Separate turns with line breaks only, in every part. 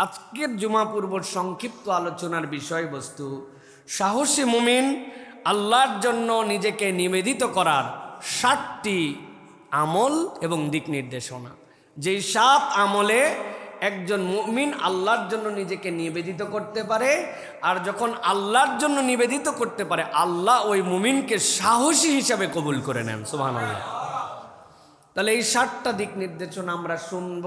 আজকের জুমা পূর্ব সংক্ষিপ্ত আলোচনার বিষয়বস্তু সাহসী মুমিন আল্লাহর জন্য নিজেকে নিবেদিত করার 7টি আমল এবং দিক নির্দেশনা। যেই 7 আমলে একজন মুমিন আল্লাহর জন্য নিজেকে নিবেদিত করতে পারে, আর যখন আল্লাহর জন্য নিবেদিত করতে পারে আল্লাহ ওই মুমিনকে সাহসী হিসাবে কবুল করে নেন। সুবহানাল্লাহ। তাহলে এই 7টা দিক নির্দেশনা আমরা শুনব,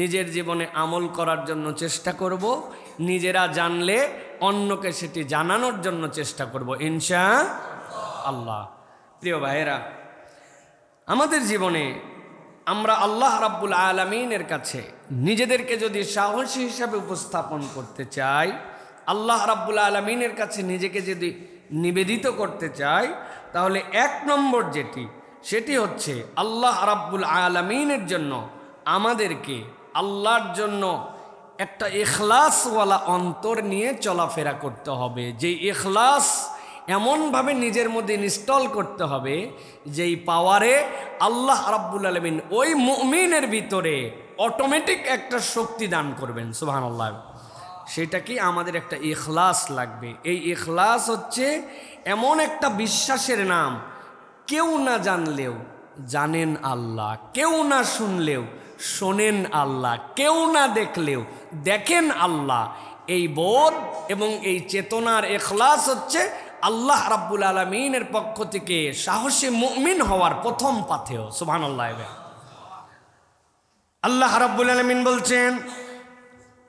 নিজের জীবনে আমল করার জন্য চেষ্টা করব, নিজেরা জানলে অন্যকে সেটি জানানোর জন্য চেষ্টা করব ইনশাআল্লাহ। প্রিয় ভাইয়েরা, আমাদের জীবনে আমরা আল্লাহ রাব্বুল আলামিনের কাছে নিজেদেরকে যদি সাহসী হিসাবে উপস্থাপন করতে চাই, আল্লাহ রাব্বুল আলামিনের কাছে নিজেকে যদি নিবেদিত করতে চাই, তাহলে 1 নম্বর সেটি হচ্ছে আল্লাহ রাব্বুল আলামিনের জন্য আমাদেরকে আল্লাহর জন্য একটা ইখলাসওয়ালা অন্তর নিয়ে চলাফেরা করতে হবে। যেই ইখলাস এমনভাবে নিজের মধ্যে ইনস্টল করতে হবে যেই পাওয়ারে আল্লাহ রাব্বুল আলামিন ওই মুমিনের ভিতরে অটোমেটিক একটা শক্তি দান করবেন। সুবহানাল্লাহ। সেটা কি? আমাদের একটা ইখলাস লাগবে। এই ইখলাস হচ্ছে এমন একটা বিশ্বাসের নাম, কেউ না জানলেও জানেন আল্লাহ, কেউ না শুনলেও শোনেন আল্লাহ, কেউ না দেখলেও দেখেন আল্লাহ। এই বোধ এবং এই চেতনার ইখলাস হচ্ছে আল্লাহ রাব্বুল আলামিনের পক্ষ থেকে সাহসী মুমিন হওয়ার প্রথম পাথেয়। সুবহানাল্লাহ। আল্লাহ রাব্বুল আলামিন বলছেন,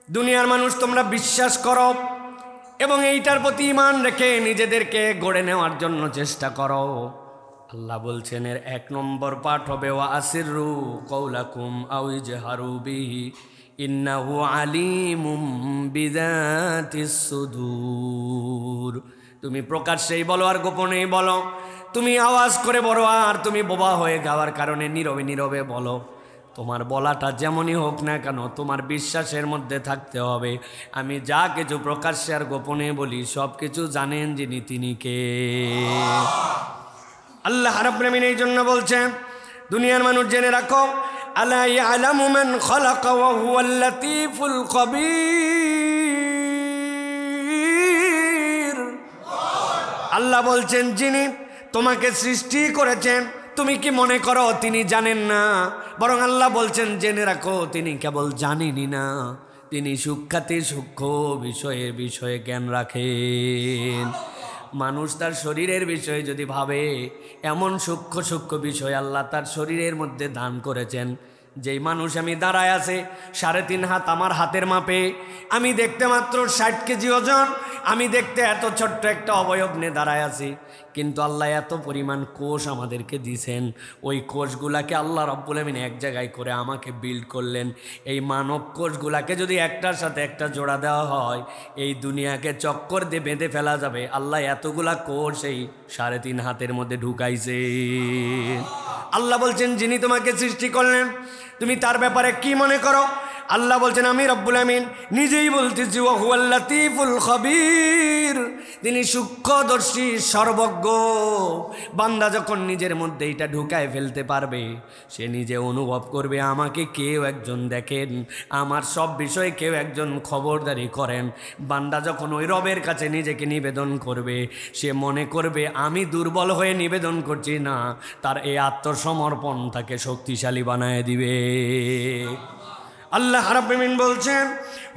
দুনিয়ার মানুষ তোমরা বিশ্বাস করো এবং এইটার প্রতি ঈমান রেখে নিজেদেরকে গড়ে নেওয়ার জন্য চেষ্টা করো। আল্লাহ বলছেন এর 1 নম্বর পাঠ হবে ওয়া আসিররু কওলাকুম আও ইজহারু বিহি ইন্নাহু আলিমুম বিযাতিস সুদূর। তুমি প্রকাশ্যেই বলো আর গোপনেই বলো, তুমি আওয়াজ করে বলো আর তুমি বোবা হয়ে যাওয়ার কারণে নীরবে নীরবে বলো। তোমার বলাটা যেমনই হোক না কেন তোমার বিশ্বাসের মধ্যে থাকতে হবে আমি যা কিছু প্রকাশ্যে আর গোপনে বলি সব কিছু জানেন যিনি, তিনি কে? আল্লাহ রাব্বুল আলামিন এই জন্য বলছেন, দুনিয়ার মানুষ জেনে রাখো, আলা ইয়ালামু মান খালাকা ওয়া হুয়াল লাতীফুল খবীর। আল্লাহ বলছেন যিনি তোমাকে সৃষ্টি করেছেন, তুমি কি মনে করো তিনি জানেন না? বরং আল্লাহ বলছেন জেনে রাখো তিনি কেবল জানেনই না, তিনি সূক্ষ্মাতি সূক্ষ্ম বিষয়ে জ্ঞান রাখেন। মানুষ তার শরীরের বিষয়ে যদি ভাবে, এমন সূক্ষ্ম বিষয় আল্লাহ তার শরীরের মধ্যে দান করেছেন। যেই মানুষ আমি দাঁড়ায় আছে 3.5 হাত আমার হাতের মাপে, আমি দেখতে মাত্র 60 কেজি ওজন, আমি দেখতে এত ছোট্ট একটা অবয়ব নিয়ে দাঁড়ায় আছি, কিন্তু আল্লাহ এত পরিমাণ কোষ আমাদেরকে দিয়েছেন। ওই কোষগুলাকে আল্লাহ রাব্বুল আলামিন এক জায়গায় করে আমাকে বিল্ড করলেন। এই মানব কোষগুলাকে যদি একটার সাথে একটা জোড়া দেওয়া হয়, এই দুনিয়াকে চক্কর দিয়ে বেঁধে ফেলা যাবে। আল্লাহ এতগুলা কোষ এই 3.5 হাতের মধ্যে ঢুকাইছে। আল্লাহ বলছেন যিনি তোমাকে সৃষ্টি করলেন তুমি তার ব্যাপারে কি মনে করো? আল্লাহ বলছেন আমি রব্বুল আমিন নিজেই বলতেছি ওয়া হুয়াল লাতীফুল খবীর, তিনি সূক্ষ্মদর্শী সর্বজ্ঞ। বান্দা যখন নিজের মধ্যে এটা ঢুকায় ফেলতে পারবে, সে নিজে অনুভব করবে আমাকে কেউ একজন দেখেন, আমার সব বিষয়ে কেউ একজন খবরদারি করেন। বান্দা যখন ওই রবের কাছে নিজেকে নিবেদন করবে, সে মনে করবে আমি দুর্বল হয়ে নিবেদন করছি না, তার এই আত্মসমর্পণ তাকে শক্তিশালী বানায় দিবে। আল্লাহ রাব্বুল আমিন বলছেন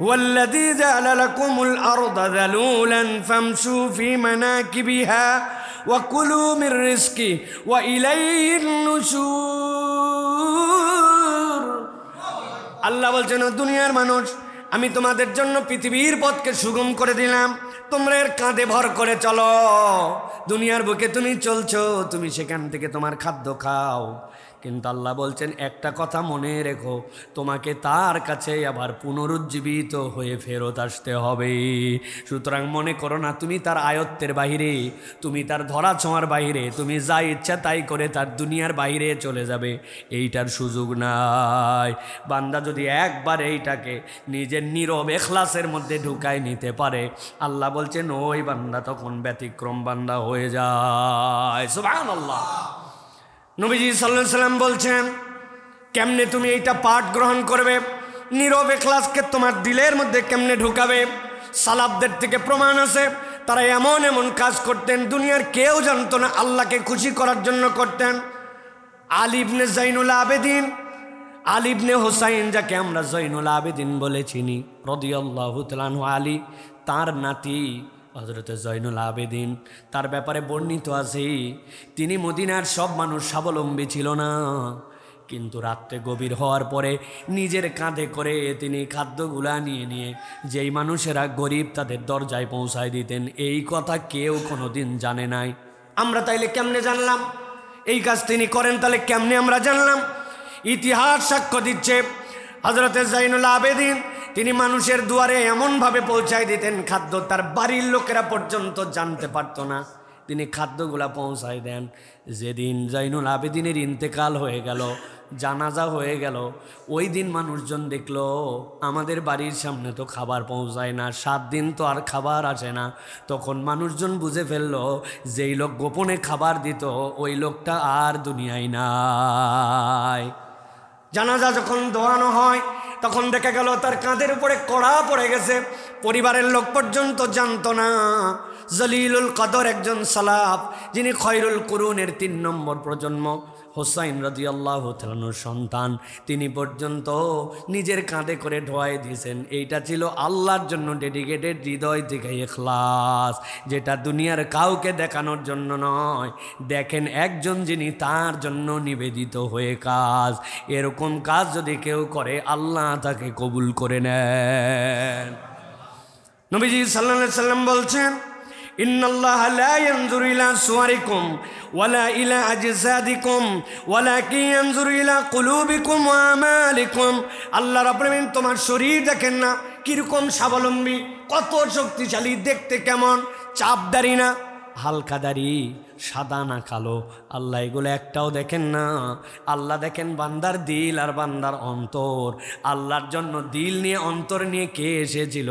ওয়াল্লাযী জাআলা লাকুমুল আরদা যালুলান ফামশু ফি মানাকিবিহা ওয়া কুলু মির রিজকি ওয়া ইলাইহিন নুশুর। আল্লাহ বলছেন দুনিয়ার মানুষ আমি তোমাদের জন্য পৃথিবীর পথকে সুগম করে দিলাম, তোমরা এর কাঁধে ভর করে চলো। দুনিয়ার বুকে তুমি চলছো, তুমি সেখান থেকে তোমার খাদ্য খাও, কিন্তু আল্লাহ বলছেন একটা কথা মনে রেখো, তোমাকে তার কাছে আবার পুনরুজ্জীবিত হয়ে ফেরত আসতে হবে। সুতরাং মনে করো না তুমি তার আয়ত্তের বাহিরে, তুমি তার ধরা ছোঁয়ার বাহিরে, তুমি যা ইচ্ছা তাই করে তার দুনিয়ার বাহিরে চলে যাবে, এইটার সুযোগ নাই। বান্দা যদি একবার এইটাকে নিজের নীরব ইখলাসের মধ্যে ঢুকায় নিতে পারে, আল্লাহ বলছেন ওই বান্দা তখন ব্যতিক্রম বান্দা হয়ে যায়। সুবহানাল্লাহ। নবীজি সাল্লাল্লাহু আলাইহি সাল্লাম বলছেন কেমনে তুমি এইটা পাঠ গ্রহণ করবে? নীরব ইখলাসকে তোমার দিলের মধ্যে কেমনে ঢুকাবে? সালাফদের থেকে প্রমাণ আছে, তারা এমন এমন কাজ করতেন দুনিয়ার কেউ জানতো না, আল্লাহকে খুশি করার জন্য করতেন। আলী ইবনে জাইনুল আবেদিন, আলী ইবনে হোসাইন, যাকে আমরা জৈনুল আবেদিন বলে চিনি, রাদিয়াল্লাহু তাআলা আনহু, আলী তার নাতি হযরত জৈনুল আবেদিন, তার ব্যাপারে বর্ণিত আছে তিনি মদিনার সব মানুষ স্বাবলম্বী ছিল না, কিন্তু রাত্রে গভীর হওয়ার পরে নিজের কাঁধে করে তিনি খাদ্যগুলা নিয়ে নিয়ে যেই মানুষেরা গরিব তাদের দরজায় পৌঁছায় দিতেন। এই কথা কেউ কোনোদিন জানে নাই। আমরা তাইলে কেমনে জানলাম? এই কাজ তিনি করেন, তাহলে কেমনে আমরা জানলাম? ইতিহাস সাক্ষ্য দিচ্ছে হযরত জৈনুল আবেদিন তিনি মানুষের দুয়ারে এমনভাবে পৌঁছায় দিতেন খাদ্য তার বাড়ির লোকেরা পর্যন্ত জানতে পারতো না, তিনি খাদ্যগুলা পৌঁছায় দেন। যেদিন জৈনুল আবেদিনের ইন্তেকাল হয়ে গেল, জানাজা হয়ে গেল, ওই দিন মানুষজন দেখলো আমাদের বাড়ির সামনে তো খাবার পৌঁছায় না, 7 দিন তো আর খাবার আসে না। তখন মানুষজন বুঝে ফেললো যেই লোক গোপনে খাবার দিত ওই লোকটা আর দুনিয়ায় নাই। জানাজা যখন দোয়ানো হয় তখন দেখা গেল তার কাঁধের উপরে কড়া পড়ে গেছে, পরিবারের লোক পর্যন্ত জানতো না। জলিলুল কদর একজন সালাফ, যিনি খয়রুল কুরুনের 3 নম্বর প্রজন্ম, হোসাইন রাদিয়াল্লাহু তাআলার সন্তান, তিনি পর্যন্ত নিজের কাঁধে করে ঢোয়াই দিয়েছেন। এইটা ছিল আল্লাহর জন্য ডেডিকেটেড, হৃদয় থেকে ইখলাস, যেটা দুনিয়ার কাউকে দেখানোর জন্য নয়। দেখেন একজন যিনি তার জন্য নিবেদিত হয়ে কাজ, এরকম কাজ যদি কেউ করে আল্লাহ তাকে কবুল করে নেন। নবীজি সাল্লাল্লাহু আলাইহি সাল্লাম বলছেন, ইন্নাল্লাহা লা ইয়ানজুরু ইলা সুওয়ারিকুম ওয়ালা ইলা আজসাদিকুম ওয়ালাকিন ইয়ানজুরু ইলা কুলুবিকুম ওয়া আমালিকুম। আল্লাহ রাব্বুল আলামিন তোমার শরীর দেখেন না কিরকম স্বাবলম্বী, কত শক্তিশালী, দেখতে কেমন, চাপদারি না হালকাদারি, সাদা না কালো, আল্লাহ এগুলো একটাও দেখেন না। আল্লাহ দেখেন বান্দার দিল আর বান্দার অন্তর। আল্লাহর জন্য দিল নিয়ে অন্তর নিয়ে কে এসেছিল,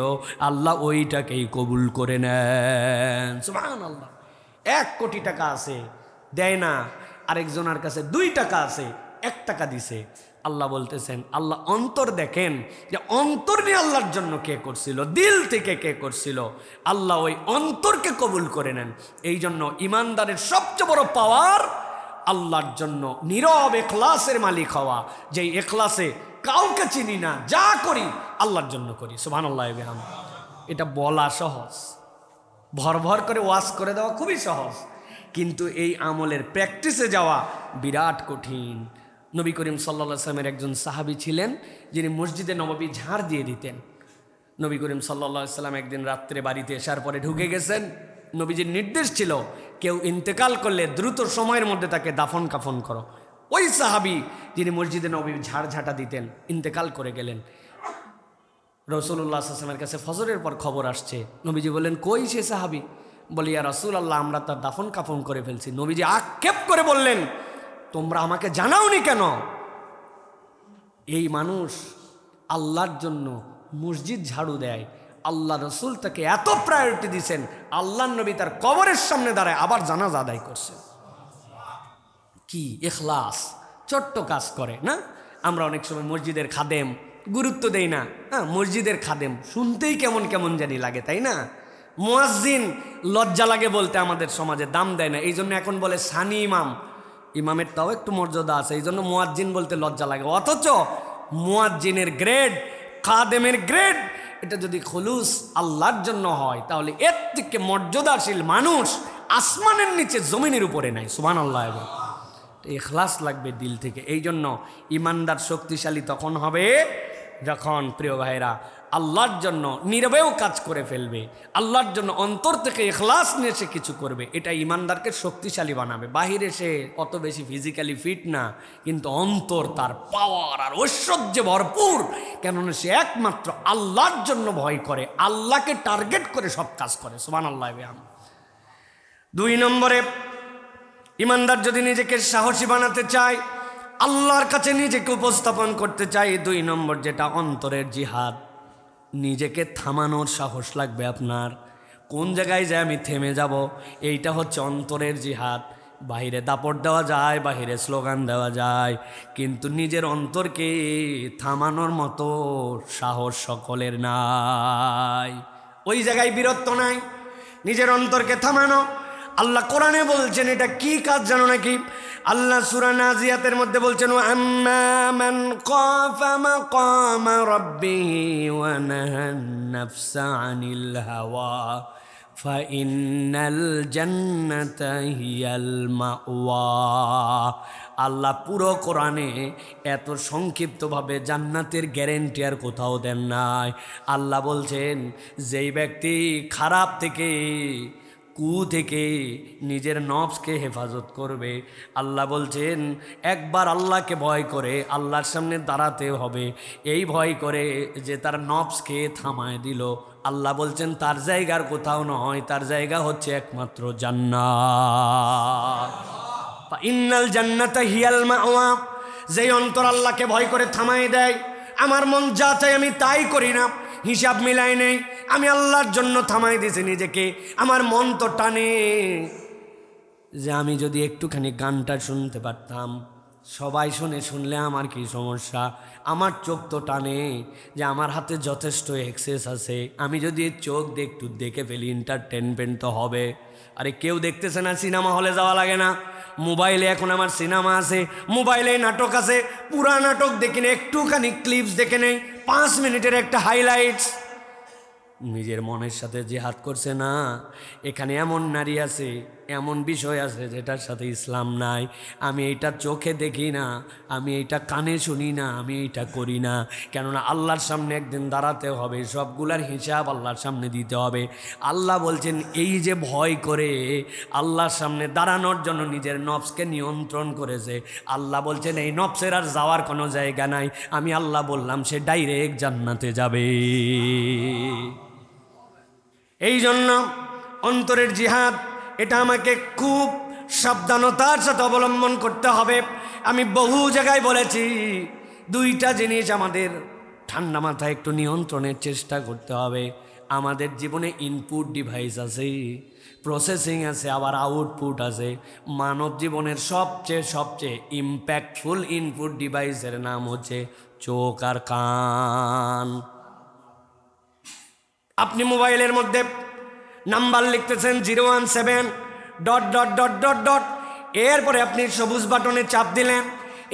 আল্লাহ ওইটাকেই কবুল করে নেন। সুবহানাল্লাহ। 1 কোটি টাকা আছে, দেয় না। আরেকজনের কাছে 2 টাকা আছে, 1 টাকা দিছে। আল্লাহ বলতেছেন, আল্লাহ অন্তর দেখেন, যে অন্তর নিয়ে আল্লাহর জন্য কে করছিল, দিল থেকে কে করছিল, আল্লাহ ওই অন্তরকে কবুল করে নেন। এই জন্য ইমানদারের সবচেয়ে বড় পাওয়ার আল্লাহর জন্য নীরব ইখলাসের মালিক হওয়া, যে ইখলাসে কাউকে চিনি না, যা করি আল্লাহর জন্য করি। সুবহানাল্লাহ বিহামদিহি। এটা বলা সহজ, ভর ভর করে ওয়াজ করে দেওয়া খুবই সহজ, কিন্তু এই আমলের প্র্যাকটিসে যাওয়া বিরাট কঠিন। নবী করিম সাল্লাল্লাহু আলাইহি ওয়াসাল্লামের একজন সাহাবী ছিলেন, যিনি মসজিদে নববী ঝাড় দিয়ে দিতেন। নবী করিম সাল্লাল্লাহু আলাইহি ওয়াসাল্লাম একদিন রাত্রে বাড়িতে আসার পরে ঢুকে গেছেন। নবীজির নির্দেশ ছিল কেউ ইন্তেকাল করলে দ্রুত সময়ের মধ্যে তাকে দাফন কাফন করো। ওই সাহাবী যিনি মসজিদে নববী ঝাড় দিতেন ইন্তেকাল করে গেলেন। রাসূলুল্লাহ সাল্লাল্লাহু আলাইহি ওয়াসাল্লামের কাছে ফজরের পর খবর আসছে। নবীজি বললেন, কই সে সাহাবী? বলি, ইয়া রাসূলুল্লাহ, আমরা তার দাফন কাফন করে ফেলছি। নবীজি আক্ষেপ করে বললেন, তোমরা আমাকে জানাওনি কেন? এই মানুষ আল্লাহর জন্য মসজিদ ঝাড়ু দেয়, আল্লাহ রসুল তাকে এত প্রায়োরিটি দিয়েছেন, আল্লাহর নবী তার কবরের সামনে দাঁড়ায় আবার জানাজা আদায় করছে। কি ইখলাস! ছোট্ট কাজ করে না। আমরা অনেক সময় মসজিদের খাদেম গুরুত্ব দেই না। হ্যাঁ, মসজিদের খাদেম শুনতেই কেমন কেমন জানি লাগে, তাই না? মুয়াজ্জিন লজ্জা লাগে বলতে, আমাদের সমাজে দাম দেয় না, এই জন্য এখন বলে সানি ইমাম। ইমামের তাও একটু মর্যাদা আছে, এই জন্য মুয়াজ্জিন বলতে লজ্জা লাগে। অথচ মুয়াজ্জিনের গ্রেড, খাদেমের গ্রেড, এটা যদি খুলুস আল্লাহর জন্য হয় তাহলে এর থেকে মর্যাদাশীল মানুষ আসমানের নিচে জমিনের উপরে নাই। সুবহানাল্লাহ। ইখলাস লাগবে দিল থেকে। এই জন্য ইমানদার শক্তিশালী তখন হবে যখন, প্রিয় ভাইরা, আল্লাহর জন্য নীরবেও কাজ করে ফেলবে, আল্লাহর জন্য অন্তর থেকে ইখলাস নিয়ে সে কিছু করবে। এটা ইমানদারকে শক্তিশালী বানাবে। বাহিরে সে অত বেশি ফিজিক্যালি ফিট না, কিন্তু অন্তর তার পাওয়ার আর ঐশ্বর্যে ভরপুর। কেননা সে একমাত্র আল্লাহর জন্য ভয় করে, আল্লাহকে টার্গেট করে সব কাজ করে। সুবহানাল্লাহ। 2 নম্বরে, ইমানদার যদি নিজেকে সাহসী বানাতে চায়, আল্লাহর কাছে নিজেকে উপস্থাপন করতে চায়, 2 নম্বর যেটা, অন্তরের জিহাদ। নিজেকে থামানোর সাহস লাগবে আপনার। কোন জায়গায় যায় আমি থেমে যাব, এইটা হচ্ছে অন্তরের জিহাদ। বাহিরে দাপট দেওয়া যায়, বাহিরে স্লোগান দেওয়া যায়, কিন্তু নিজের অন্তরকে থামানোর মতো সাহস সকলের নাই। ওই জায়গায় বীরত্ব নাই, নিজের অন্তরকে থামানো। আল্লাহ কোরআনে বলছেন এটা কি কাজ জানো নাকি? আল্লাহ সূরা নাজিয়াতের মধ্যে বলছেন আম্মা মান খাফা মাকাম রাব্বিহি ওয়া নাহান নাফসা আনিল হাওয়া ফাইন্নাল জান্নাতা হিয়াল মাওয়া। আল্লাহ পুরো কোরআনে এত সংক্ষিপ্তভাবে জান্নাতের গ্যারেন্টি আর কোথাও দেন নাই। আল্লাহ বলছেন যেই ব্যক্তি খারাপ থেকে, কু থেকে নিজের নফসকে হেফাজত করবে, আল্লাহ বলছেন একবার আল্লাহকে ভয় করে আল্লাহর সামনে দাঁড়াতে হবে, এই ভয় করে যে তার নফসকে থামায় দিল, আল্লাহ বলছেন তার জায়গার কোথাও নয়, তার জায়গা হচ্ছে একমাত্র জান্নাত। ইন্নাল জান্নাতা হিয়াল মাওয়া। যেই অন্তর আল্লাহকে ভয় করে থামায় দেয়, আমার মন যা চাই আমি তাই করি না, হিসাব মিলাই নেই, আমি আল্লাহর জন্য থামাই দিয়েছি নিজেকে। আমার মন তো টানে যে আমি যদি একটুখানি গানটা শুনতে পারতাম, সবাই শুনলে আমার কি সমস্যা? আমার চোখ তো টানে যে আমার হাতে যথেষ্ট এক্সেস আছে, আমি যদি চোখ একটু দেখে ফেলি এন্টারটেনমেন্ট তো হবে। আরে কেউ দেখতেছে না, সিনেমা হলে যাওয়া লাগে না, মোবাইলে এখন আমার সিনেমা আছে, মোবাইলে নাটক আছে, পুরা নাটক দেখি না, একটুখানি ক্লিপস দেখে নেই, 5 মিনিটের একটা হাইলাইটস। নিজের মনের সাথে জিহাদ করছে না। এখানে এমন নারী আছে, এমন বিষয় আছে যেটার সাথে ইসলাম নাই। আমি এইটা চোখে দেখি না, আমি এইটা কানে শুনি না, আমি এইটা করি না, কেননা আল্লাহর সামনে একদিন দাঁড়াতে হবে, সবগুলার হিসাব আল্লাহর সামনে দিতে হবে। আল্লাহ বলছেন এই যে ভয় করে আল্লাহর সামনে দাঁড়ানোর জন্য নিজের নফসকে নিয়ন্ত্রণ করেছে, আল্লাহ বলছেন এই নফসের আর যাওয়ার কোনো জায়গা নাই। আমি আল্লাহ বললাম সে ডাইরেক্ট জান্নাতে যাবে। এই জন্য অন্তরের জিহাদ এটা আমাকে খুব সাবধানতার সাথে অবলম্বন করতে হবে। আমি বহু জায়গায় বলেছি, 2টা জিনিস আমাদের ঠান্ডা মাথায় একটু নিয়ন্ত্রণের চেষ্টা করতে হবে। আমাদের জীবনে ইনপুট ডিভাইস আছে, প্রসেসিং আছে, আবার আউটপুট আছে। মানব জীবনের সবচেয়ে ইম্প্যাক্টফুল ইনপুট ডিভাইসের নাম হচ্ছে চোখ আর কান। আপনি মোবাইলের মধ্যে নাম্বার লিখতেছেন 017... এরপরে আপনি সবুজ বাটনে চাপ দিলেন,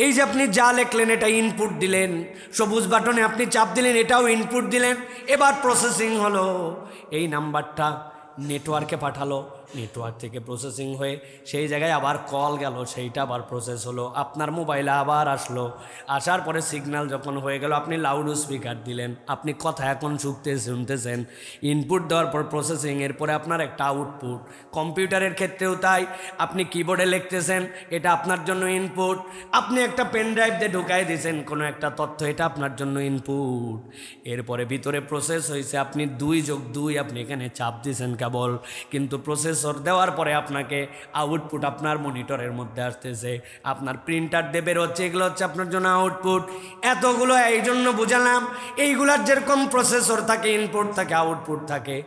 এই যে আপনি যা লিখলেন এটা ইনপুট দিলেন, সবুজ বাটনে আপনি চাপ দিলেন, এটাও ইনপুট দিলেন। এবার প্রসেসিং হলো, এই নাম্বারটা নেটওয়ার্কে পাঠালো, নেটওয়ার্ক থেকে প্রসেসিং হয়ে সেই জায়গায় আবার কল গেল, সেইটা আবার প্রসেস হলো, আপনার মোবাইলে আবার আসলো, আসার পরে সিগন্যাল যখন হয়ে গেল আপনি লাউড স্পিকার দিলেন, আপনি কথা এখন শুনতেছেন। ইনপুট দেওয়ার পর প্রসেসিং, এরপরে আপনার একটা আউটপুট। কম্পিউটারের ক্ষেত্রেও তাই, আপনি কিবোর্ডে লিখতেছেন, এটা আপনার জন্য ইনপুট। আপনি একটা পেন ড্রাইভ দিয়ে ঢুকাই দিয়েছেন কোনো একটা তথ্য, এটা আপনার জন্য ইনপুট। এরপরে ভিতরে প্রসেস হয়েছে, আপনি 2+2 আপনি এখানে চাপ দিয়েছেন কেবল, কিন্তু প্রসেসর দেওয়ার পরে আপনাকে আউটপুট আপনার মনিটরের মধ্যে আসতেছে, আপনার প্রিন্টার দিয়ে বের হচ্ছে, এগুলো হচ্ছে আপনার জন্য আউটপুট। এতগুলো এই জন্য বুঝালাম, এইগুলার যেরকম প্রসেসর থাকে, ইনপুট থাকে, আউটপুট থাকে,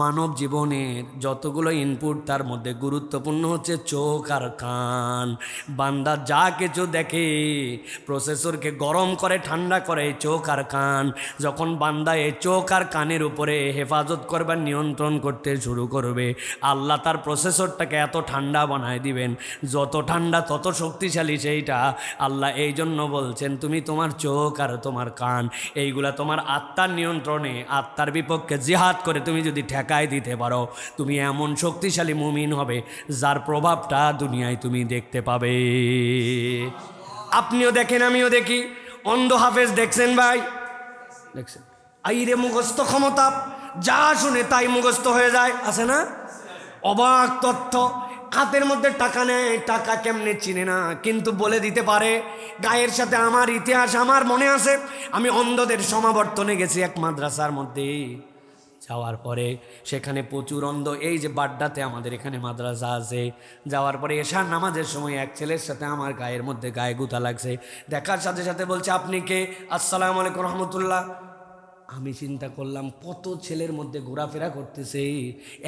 মানব জীবনের যতগুলো ইনপুট তার মধ্যে গুরুত্বপূর্ণ হচ্ছে চোখ আর কান। বান্দা যা কিছু দেখে প্রসেসরকে গরম করে ঠান্ডা করে চোখ আর কান। যখন বান্দা এই চোখ আর কানের উপরে হেফাজত করবার নিয়ন্ত্রণ করতে শুরু করবে, আল্লাহ তার প্রসেসরটাকে এত ঠান্ডা বানায় দিবেন, যত ঠান্ডা তত শক্তিশালী সেইটা। আল্লাহ এই জন্য বলছেন তুমি তোমার চোখ আর তোমার কান এইগুলা তোমার আত্মার নিয়ন্ত্রণে, আত্মার বিপক্ষে জিহাদ করে তুমি যদি ঠেকায় দিতে পারো, তুমি এমন শক্তিশালী মুমিন হবে যার প্রভাবটা দুনিয়ায় তুমি দেখতে পাবে। আপনিও দেখেন, আমিও দেখি, অন্ধ হাফেজ দেখছেন ভাই, দেখছেন, আইরে মুখস্থ ক্ষমতা, যা শুনে তাই মুখস্থ হয়ে যায়, আছে না? অবাক তথ্য, হাতের মধ্যে টাকা নেয়, টাকা কেমনে চিনে না, কিন্তু বলে দিতে পারে। গায়ের সাথে আমার ইতিহাস আমার মনে আছে, আমি অন্ধদের সমাবর্তনে গেছি এক মাদ্রাসার মধ্যে, যাওয়ার পরে সেখানে প্রচুর অন্ধ। এই যে বাড্ডাতে আমাদের এখানে মাদ্রাসা আছে, যাওয়ার পরে এশার নামাজের সময় এক ছেলের সাথে আমার গায়ের মধ্যে গায়ে গুঁতা লাগছে। দেখার সাথে সাথে বলছে আপনি কে? আসসালামু আলাইকুম রহমতুল্লাহ। আমি চিন্তা করলাম কত ছেলের মধ্যে ঘোরাফেরা করতেছে,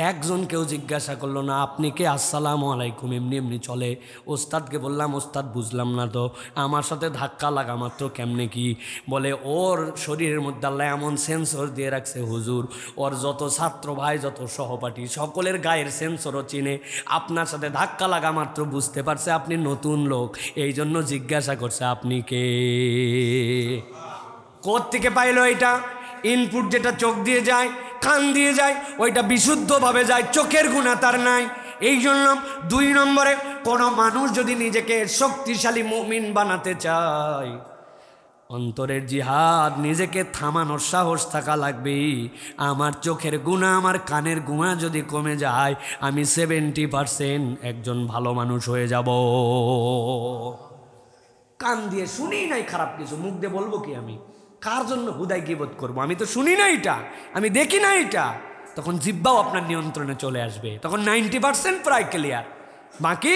একজনকেও জিজ্ঞাসা করলো না আপনি কে, আসসালামু আলাইকুম, এমনি এমনি চলে। ওস্তাদকে বললাম ওস্তাদ বুঝলাম না তো, আমার সাথে ধাক্কা লাগা মাত্র কেমনে কি? বলে ওর শরীরের মধ্যে আল্লাহ এমন সেন্সর দিয়ে রাখছে হুজুর, ওর যত ছাত্র ভাই যত সহপাঠী সকলের গায়ের সেন্সরও চিনে, আপনার সাথে ধাক্কা লাগা মাত্র বুঝতে পারছে আপনি নতুন লোক, এই জন্য জিজ্ঞাসা করছে আপনি কে। কোত্থেকে পাইলো এটা? ইনপুট যেটা চোখ দিয়ে যায়, কান দিয়ে যায়, ওইটা বিশুদ্ধভাবে যায়, চোখের গুণা তার নাই। এই জন্য 2 নম্বরে, কোনো মানুষ যদি নিজেকে শক্তিশালী মুমিন বানাতে চায়, অন্তরের জিহাদ, নিজেকে থামানোর সাহস থাকা লাগবে। আমার চোখের গুণা, আমার কানের গুণা যদি কমে যায়, আমি 70% একজন ভালো মানুষ হয়ে যাব। কান দিয়ে শুনি নাই খারাপ কিছু, মুখ দিয়ে বলবো কি? আমি কার জন্য হুদায় গীবত করবো? আমি তো শুনি না এটা, আমি দেখি না এটা। তখন জিহ্বাও আপনার নিয়ন্ত্রণে চলে আসবে, তখন 90% প্রায় ক্লিয়ার। বাকি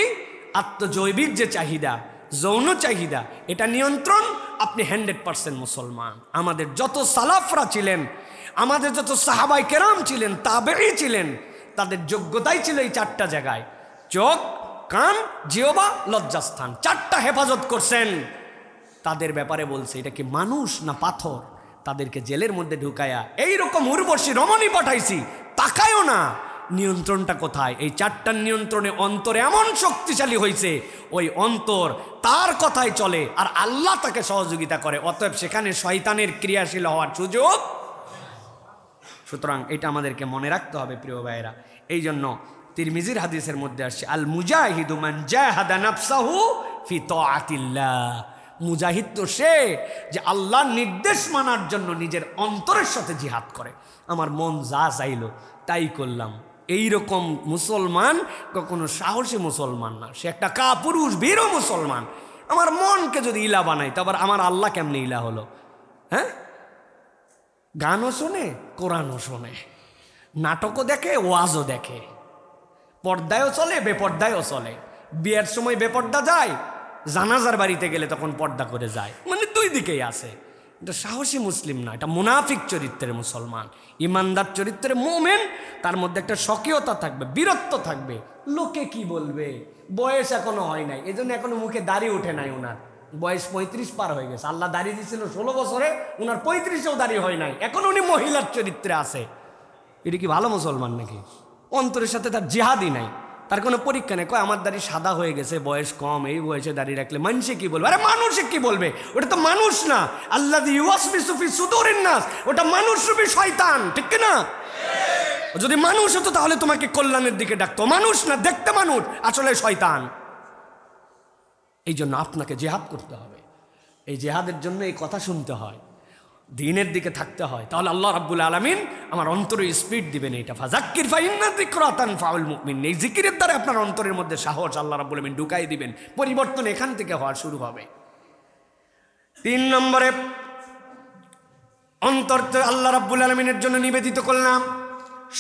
আত্মজৈবিক যে চাহিদা, যৌন চাহিদা, এটা নিয়ন্ত্রণ, আপনি 100% মুসলমান। আমাদের যত সালাফরা ছিলেন, আমাদের যত সাহাবাই কেরাম ছিলেন, তাবেঈ ছিলেন, তাদের যোগ্যতাই ছিল এই 4টা জায়গায়: চোখ, কান, জিহ্বা, লজ্জাস্থান। 4টা হেফাজত করছেন। তাদের ব্যাপারে বলছে এটা কি মানুষ না পাথর? তাদেরকে জেলের মধ্যে ঢুকায়া এইরকম উর্বশী রমণী পাঠাইছি, তাকায়ও না। নিয়ন্ত্রণটা কোথায়? এই 4টার নিয়ন্ত্রণে অন্তরে এমন শক্তিশালী হয়েছে, ওই অন্তর তার কথাই চলে আর আল্লাহ তাকে সহযোগিতা করে। অতএব সেখানে শয়তানের ক্রিয়াশীল হওয়ার সুযোগ। সুতরাং এটা আমাদেরকে মনে রাখতে হবে প্রিয় ভাইয়েরা। এই জন্য তিরমিজির হাদিসের মধ্যে আসছে, আল মুজাহিদু মান জাহাদা নাফসাহু ফি তাআতিল্লাহ। মুজাহিদ তো সে যে আল্লাহর নির্দেশ মানার জন্য নিজের অন্তরের সাথে জিহাদ করে। আমার মন যা চাইলো তাই করলাম, এইরকম মুসলমান কখনো সাহসী মুসলমান না। সে একটা কাপুরুষ বীরও মুসলমান। আমার মনকে যদি ইলা বানাই, তারপর আমার আল্লাহ কেমনে ইলা হলো? হ্যাঁ, গানও শোনে, কোরআনও শোনে, নাটকও দেখে, ওয়াজও দেখে, পর্দায়ও চলে, বেপর্দায়ও চলে। বিয়ের সময় বেপর্দা যায়, জানাজার বাড়িতে গেলে তখন পর্দা করে যায়। মানে 2 দিকেই আছে। এটা সাহসী মুসলিম না, এটা মুনাফিক চরিত্রের মুসলমান। ইমানদার চরিত্রের মুমিন, তার মধ্যে একটা স্বকীয়তা থাকবে, বীরত্ব থাকবে। লোকে কি বলবে? বয়স এখনো হয় নাই, এই জন্য এখনো মুখে দাড়ি ওঠে নাই। ওনার বয়স 35 পার হয়ে গেছে। আল্লাহ দাড়ি দিয়েছিল 16 বছরে, ওনার 35এও দাড়ি হয় নাই, এখন উনি মহিলার চরিত্রে আছে। এটা কি ভালো মুসলমান নাকি? অন্তরের সাথে তার জিহাদই নাই, তার কোনো পরীক্ষা নেই। কয় আমার দাড়ি সাদা হয়ে গেছে, বয়স কম, এই বয়সে দাঁড়িয়ে রাখলে মানুষে কি বলবে? আরে মানুষে কি বলবে? ওটা তো মানুষ না। আল্লাযী ইউওয়াসবিসু ফি সুদুরিন নাস, ওটা মানুষরূপী শয়তান, ঠিক না? যদি মানুষ হতো তাহলে তোমাকে কল্যাণের দিকে ডাকতো। মানুষ না, দেখতে মানুষ, আসলে শয়তান। এই জন্য আপনাকে জিহাদ করতে হবে। এই জিহাদের জন্য এই কথা শুনতে হয়, দ্বীনের দিকে থাকতে হয়। তাহলে আল্লাহ রাব্বুল আলামিন আমার অন্তরে স্পিড দিবেন। এটা ফাযাক্কির ফাইন্না যিকরা তানফাউল মুমিন, এই জিকিরের দ্বারা আপনার অন্তরের মধ্যে সাহস আল্লাহ রাব্বুল আলামিন ঢুকাই দিবেন। পরিবর্তন এখান থেকে হওয়া শুরু হবে। 3 নম্বরে, অন্তর তো আল্লাহ রাব্বুল আলামিনের জন্য নিবেদিত করলাম।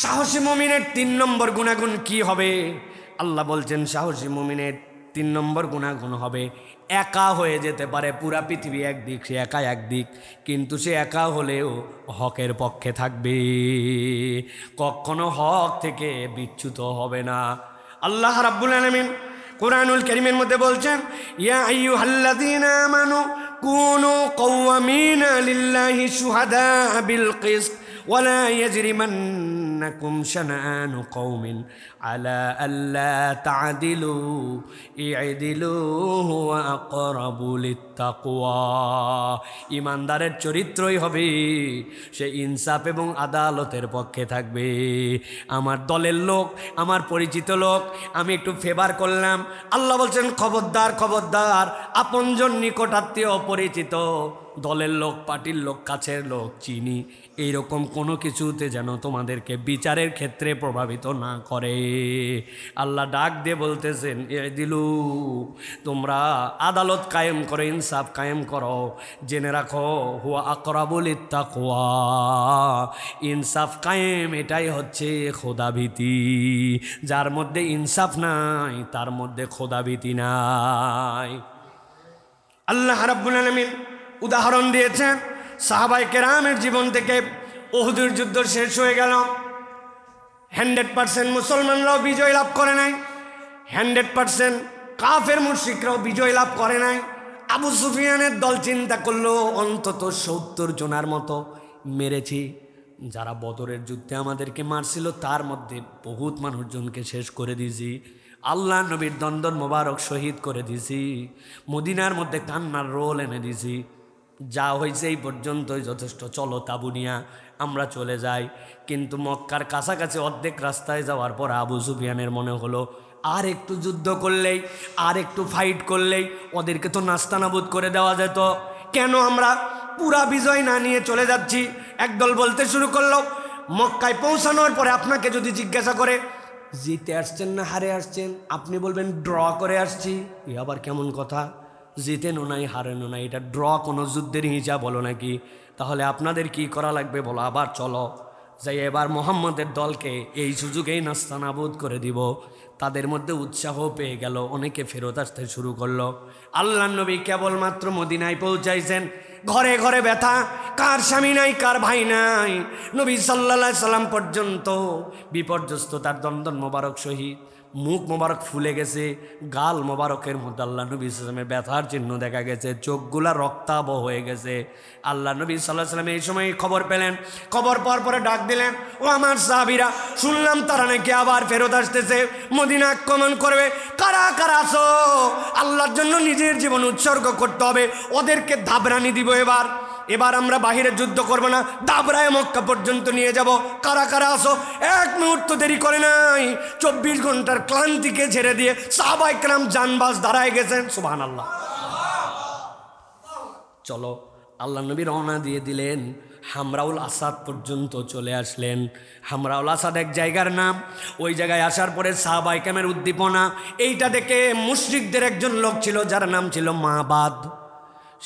সাহসী মুমিনের 3 নম্বর গুণাগুণ কি হবে? আল্লাহ বলছেন সাহসী মুমিনের 3 নম্বর গুণাগুণ হবে, একা হয়ে যেতে পারে। পুরা পৃথিবী একদিক, সে একা একদিক, কিন্তু সে একা হলেও হকের পক্ষে থাকবে, কখনো হক থেকে বিচ্যুত হবে না। আল্লাহ রাব্বুল আলামিন কুরআনুল কারীমের মধ্যে বলছেন, ইয়া আইয়ুহাল্লাযীনা আমানু কুনু কওয়ামিনা লিল্লাহি শুহাদা বিল কিসত ওয়ালা ইয়াজরিমান্নাকুম শানাআনু কওমিন আলা আল্লা তা'দিলু ই'দিলু হুয়া আকরাবু লিত্তাকওয়া। ইমানদারের চরিত্রই হবে সে ইনসাফ এবং আদালতের পক্ষে থাকবে। আমার দলের লোক, আমার পরিচিত লোক, আমি একটু ফেভার করলাম, আল্লাহ বলছেন খবরদার খবরদার, আপনজন, নিকটাত্মীয়, পরিচিত, দলের লোক, পার্টির লোক, কাছের লোক, চিনি, এইরকম কোনো কিছুতে যেন তোমাদেরকে বিচারের ক্ষেত্রে প্রভাবিত না করে। আল্লাহ ডাক দিয়ে বলতেছেন, ই'দিলু, তোমরা আদালত কায়েম করো, ইনসাফ কায়েম করো, জেনে রাখো হুয়া আকরাবু লিত্তাকওয়া, ইনসাফ কায়েম এটাই হচ্ছে খোদাভীতি। যার মধ্যে ইনসাফ নাই তার মধ্যে খোদাভীতি নাই। আল্লাহ রাব্বুল আলামিন উদাহরণ দিয়েছেন সাহাবায়ে কেরামের জীবন থেকে। উহুদের যুদ্ধ শেষ হয়ে গেল, 100% মুসলমানরাও বিজয় লাভ করে নাই, 100% কাফের মুশরিকরাও বিজয় লাভ করে নাই। আবু সুফিয়ানের দল চিন্তা করলো অন্তত 70 জনের মতো মেরেছি, যারা বদরের যুদ্ধে আমাদেরকে মারছিল তার মধ্যে বহুত মানুষজনকে শেষ করে দিয়েছি, আল্লাহ নবীর দন্দন মোবারক শহীদ করে দিয়েছি, মদিনার মধ্যে কান্নার রোল এনে দিয়েছি, যা হয়েছে এই পর্যন্তই যথেষ্ট, চলো তাবুনিয়া আমরা চলে যাই। কিন্তু মক্কার কাছাকাছি অর্ধেক রাস্তায় যাওয়ার পর আবু সুফিয়ানের মনে হলো আর একটু যুদ্ধ করলেই, আর একটু ফাইট করলেই ওদেরকে তো নাস্তানাবুদ করে দেওয়া যেত, কেন আমরা পুরা বিজয় না নিয়ে চলে যাচ্ছি। একদল বলতে শুরু করলো, মক্কায় পৌঁছানোর পরে আপনাকে যদি জিজ্ঞাসা করে জিতে আসছেন না হারে আসছেন, আপনি বলবেন ড্র করে আসছি। এ আবার কেমন কথা? জিতেনও নাই হারেনও নাই, এটা ড্র কোনো যুদ্ধের হিসাব বলো নাকি? তাহলে আপনাদের কি করা লাগবে বলো, আবার চলো যাই এবার মোহাম্মদের দলকে এই সুযোগেই নাস্তানাবুদ করে দিব। তাদের মধ্যে উৎসাহ পেয়ে গেল, অনেকে ফেরত আসতে শুরু করলো। আল্লাহ নবী কেবলমাত্র মদিনায় পৌঁছাইছেন, ঘরে ঘরে ব্যথা, কার স্বামী নাই কার ভাই নাই। নবী সাল্লাল্লাহু আলাইহি সাল্লাম পর্যন্ত বিপর্যস্ত, তার দন্দন মোবারক শহীদ, মুখ মোবারক ফুলে গেছে, গাল মোবারকের মধ্যে আল্লাহ নবী সাল্লামের ব্যথার চিহ্ন দেখা গেছে, চোখগুলা রক্তাভ হয়ে গেছে। আল্লাহ নবী সাল্লাল্লাহু আলাইহি সাল্লাম এই সময় খবর পেলেন, খবর পাওয়ার পরে ডাক দিলেন, ও আমার সাহাবীরা, শুনলাম তারা নাকি আবার ফেরত আসতেছে, মদিনা আক্রমণ করবে, কারা কারা আছো? আল্লাহর জন্য নিজের জীবন উৎসর্গ করতে হবে, ওদেরকে ধাবরানি দিব। এবার আমরা বাহিরে যুদ্ধ করব না, দাবরায় মক্কা পর্যন্ত নিয়ে যাব, কারা কারা আসো? এক মুহূর্ত দেরি করে নাই, 24 ঘন্টার ক্লান্তিকে ছেড়ে দিয়ে সাহাবায়ে কেরাম জানবাজ দাঁড়ায় গেছেন। সুবহানাল্লাহ। চলো, আল্লাহ নবী রওনা দিয়ে দিলেন, হামরাউল আসাদ পর্যন্ত চলে আসলেন। হামরাউল আসাদ এক জায়গার নাম। ওই জায়গায় আসার পরে সাহাবায়ে কেরামের উদ্দীপনা, এইটা দেখে মুশরিকদের একজন লোক ছিল যার নাম ছিল মাবাদ।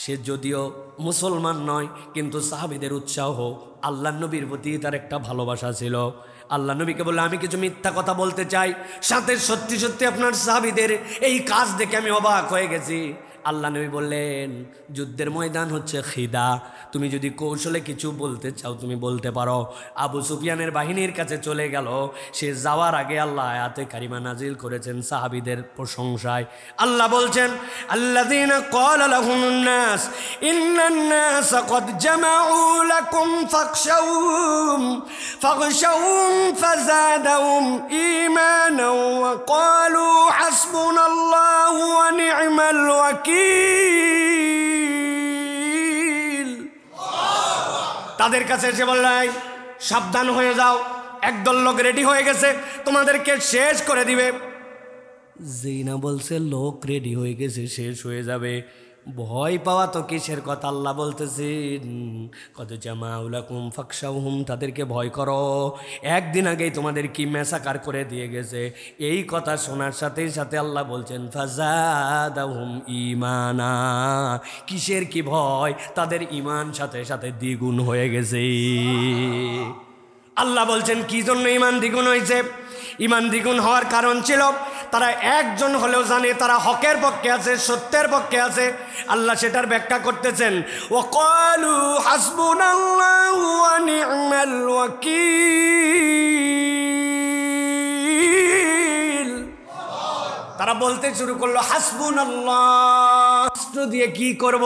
সে যদিও মুসলমান নয়, কিন্তু সাহাবীদের উৎসাহ, আল্লাহ নবীর প্রতি তার একটা ভালোবাসা ছিল। আল্লাহ নবীকে বলল, আমি কিছু মিথ্যা কথা বলতে চাই, সাথে সত্যি সত্যি আপনার সাহাবীদের এই কাজ দেখে আমি অবাক হয়ে গেছি। আল্লাহ নবী বললেন, যুদ্ধের ময়দান হচ্ছে খিদা, তুমি যদি কৌশলে কিছু বলতে চাও তুমি বলতে পারো। আবু সুফিয়ানের বাহিনীর কাছে চলে গেল। সে যাওয়ার আগে আল্লাহ আয়াতে কারিমা নাজিল করেছেন সাহাবীদের প্রশংসায়। আল্লাহ বলছেন, আল্লাযীনা ক্বালা লাহুমুন নাস ইন্নান নাস ক্বাদ জামাউ লাকুম ফাখশাউহুম ফাযাদাহুম ঈমানাও ওয়া ক্বালু হাসবুনাল্লাহু ওয়া নি'মাল ওয়াকিল। তাদের কাছে এসে বললেন, সাবধান হয়ে যাও, একদল লোক রেডি হয়ে গেছে, তোমাদেরকে শেষ করে দিবে। যেই না বলছে লোক রেডি হয়ে গেছে, শেষ হয়ে যাবে, ভয় পাওয়া তো কিসের কথা? আল্লাহ বলতেছেন, কত জামাউলাকুম ফাখশাউহুম, তাদেরকে ভয় করো, একদিন আগেই তোমাদের কি মেসাকার করে দিয়ে গেছে। এই কথা শোনার সাথে সাথে আল্লাহ বলছেন, ফাযাদাহুম ঈমানা, কিসের কি ভয়? তাদের ঈমান সাথে সাথে দ্বিগুণ হয়ে গেছে। আল্লাহ বলছেন, কি জন্য ঈমান দ্বিগুণ হয়েছে? ঈমান দ্বিগুণ হওয়ার কারণ ছিল, তারা একজন হলেও জানে তারা হকের পক্ষে আছে, সত্যের পক্ষে আছে। আল্লাহ সেটার ব্যাখ্যা করতেছেন, ওয়াকালু হাসবুনাল্লাহু ওয়া নি'মাল ওয়াকিল। তারা বলতে শুরু করলো, হাসবুনাল্লাহ, রাষ্ট্র দিয়ে কি করব,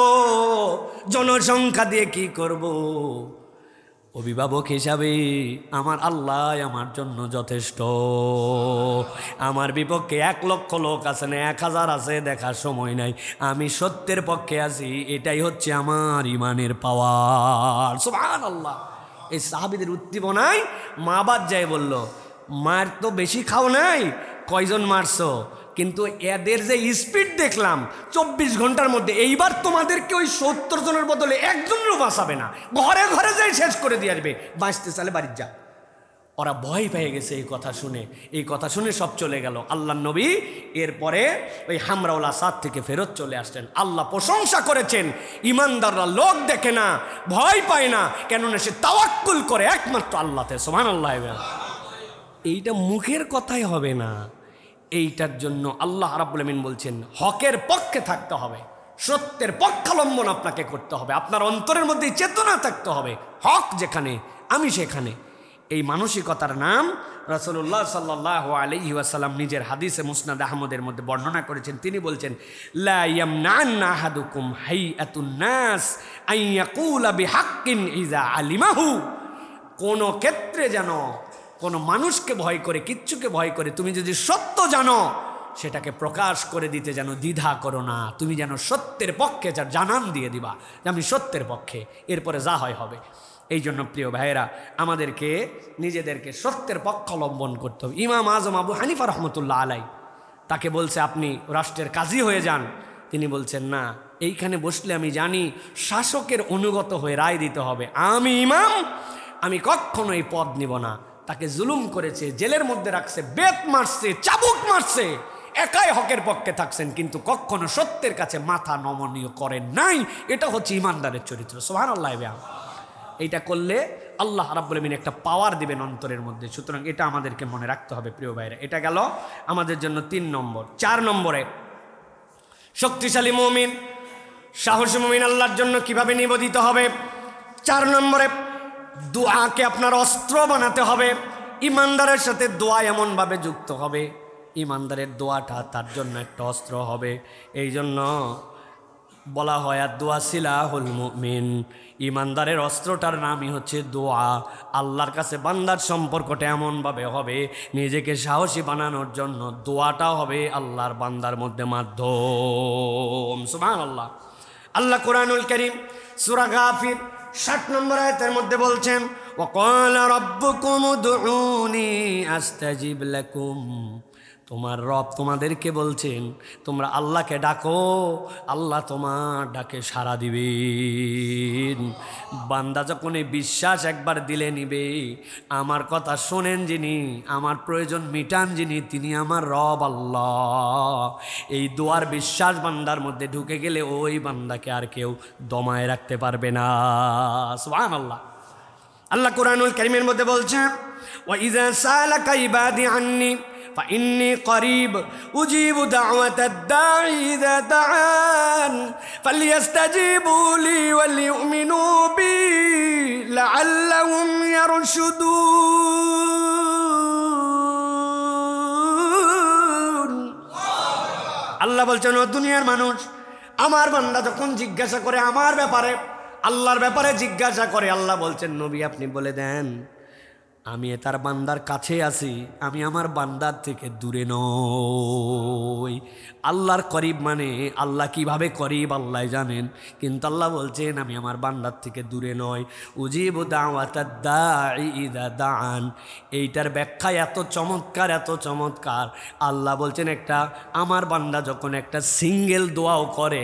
জনসংখ্যা দিয়ে কি করব, অভিভাবক হিসাবে আমার আল্লাহ আমার জন্য যথেষ্ট। আমার বিপক্ষে 1 লক্ষ লোক আছে না 1000 আছে, দেখার সময় নাই, আমি সত্যের পক্ষে আছি, এটাই হচ্ছে আমার ইমানের পাওয়ার। সুবহানাল্লাহ। এই সাহাবীদের উদ্দীপনায় মা বাদ যায় বলল, মার তো বেশি খাও নাই, কয়জন মারছো? কিন্তু এদের যে স্পিড দেখলাম 24 ঘন্টার মধ্যে, এইবার তোমাদেরকে ওই 70 জনের বদলে একজনেরও বাঁচাবে না, ঘরে ঘরে যাই শেষ করে দিয়ে আসবে, বাঁচতে চালে বাড়ির যা। ওরা ভয় পেয়ে গেছে এই কথা শুনে। এই কথা শুনে সব চলে গেল। আল্লাহ নবী এরপরে ওই হামরাউল আসাদ থেকে ফেরত চলে আসলেন। আল্লাহ প্রশংসা করেছেন, ইমানদাররা লোক দেখে না, ভয় পায় না, কেননা সে তাওয়াক্কুল করে একমাত্র আল্লাহতে। সুবহানাল্লাহ। এইটা মুখের কথাই হবে না, এইটার জন্য আল্লাহ রাব্বুল আমিন বলছেন, হকের পক্ষে থাকতে হবে, সত্যের পক্ষাবলম্বন আপনাকে করতে হবে, আপনার অন্তরের মধ্যে চেতনা থাকতে হবে। হক যেখানে, আমি সেখানে। এই মানসিকতার নাম রাসূলুল্লাহ সাল্লাল্লাহু আলাইহি ওয়াসাল্লাম নিজের হাদিসে মুসনাদ আহমদের মধ্যে বর্ণনা করেছেন। তিনি বলছেন, লা ইয়ামনান্না আহাদুকুম হাইয়াতুন নাস আন ইয়াকুলা বিহাক্কিন ইযা আলিমাহু। কোনো ক্ষেত্রে যেন কোনো মানুষকে ভয় করে, কিচ্ছুকে ভয় করে, তুমি যদি সত্য জানো সেটাকে প্রকাশ করে দিতে যেন দ্বিধা করো না। তুমি যেন সত্যের পক্ষে জানান দিয়ে দিবা যে আমি সত্যের পক্ষে, এরপরে যা হয় হবে। এই জন্য প্রিয় ভাইয়েরা, আমাদেরকে নিজেদেরকে সত্যের পক্ষ অবলম্বন করতে হবে। ইমাম আজম আবু হানিফা রহমতুল্লাহ আলাই, তাকে বলছে আপনি রাষ্ট্রের কাজী হয়ে যান। তিনি বলছেন না, এইখানে বসলে আমি জানি শাসকের অনুগত হয়ে রায় দিতে হবে। আমি ইমাম, আমি কখনো এই পদ নিব না। তাকে জুলুম করেছে, জেলের মধ্যে রাখছে, বেত মারছে, চাবুক মারছে, একাই হকের পক্ষে থাকছেন, কিন্তু কখনো সত্যের কাছে মাথা নমনীয় করেন নাই। এটা হচ্ছে ইমানদারের চরিত্র। সুবহানাল্লাহ। এইটা করলে আল্লাহ রাব্বুল আমিন একটা পাওয়ার দিবেন অন্তরের মধ্যে। সুতরাং এটা আমাদেরকে মনে রাখতে হবে প্রিয় ভাইরা। এটা গেল আমাদের জন্য 3 নম্বর। 4 নম্বরে, শক্তিশালী মুমিন, সাহসী মুমিন আল্লাহর জন্য কিভাবে নিবেদিত হবে। 4 নম্বরে, দোয়াকে আপনার অস্ত্র বানাতে হবে। ইমানদারের সাথে দোয়া এমনভাবে যুক্ত হবে, ইমানদারের দোয়াটা তার জন্য একটা অস্ত্র হবে। এই জন্য বলা হয় আর দোয়া সিলাহুল মুমিন, ইমানদারের অস্ত্রটার নামই হচ্ছে দোয়া। আল্লাহর কাছে বান্দার সম্পর্কটা এমনভাবে হবে, নিজেকে সাহসী বানানোর জন্য দোয়াটাও হবে আল্লাহর বান্দার মধ্যে মাধ্যম। সুবহানাল্লাহ। আল্লাহ কোরআনুল কারীম সূরা গাফির 60 নম্বর আয়াতের মধ্যে বলছেন, ওয়াকালা রাব্বুকুম উদউনি আস্তাজিব লাকুম। তোমার রব তোমাদেরকে বলছেন তোমরা আল্লাহকে ডাকো, আল্লাহ তোমার ডাকে সাড়া দিবেন। বান্দা যখন এই বিশ্বাস একবার দিলে নিবে, আমার কথা শোনেন যিনি, আমার প্রয়োজন মিটান যিনি, তিনি আমার রব আল্লাহ। এই দোয়ার বিশ্বাস বান্দার মধ্যে ঢুকে গেলে ওই বান্দাকে আর কেউ দমায় রাখতে পারবে না। সুবহানাল্লাহ। আল্লাহ কোরআনুল কারীমের মধ্যে বলছেন, ওয়া ইযা সালাকা ইবাদি আন্নী فإني قريب أجيب دعوة الداعي إذا دعان فليستجيبوا لي وليؤمنوا بي لعلهم يرشدون। আল্লাহ বলছেন, ও দুনিয়ার মানুষ, আমার বান্দা যখন জিজ্ঞাসা করে আমার ব্যাপারে, আল্লাহর ব্যাপারে জিজ্ঞাসা করে, আল্লাহ বলছেন নবী আপনি বলে দেন আমি তার বান্দার কাছে আছি, আমি আমার বান্দার থেকে দূরে নই। আল্লাহর করিব মানে আল্লাহ কিভাবে করিব আল্লাহ জানেন, কিন্তু আল্লাহ বলছেন আমি আমার বান্দার থেকে দূরে নয়। উজিবু দাওয়াতাদ দাঈ ইযা দাআন, এইটার ব্যাখ্যা এত চমৎকার, এত চমৎকার। আল্লাহ বলছেন একটা আমার বান্দা যখন একটা সিঙ্গেল দোয়াও করে,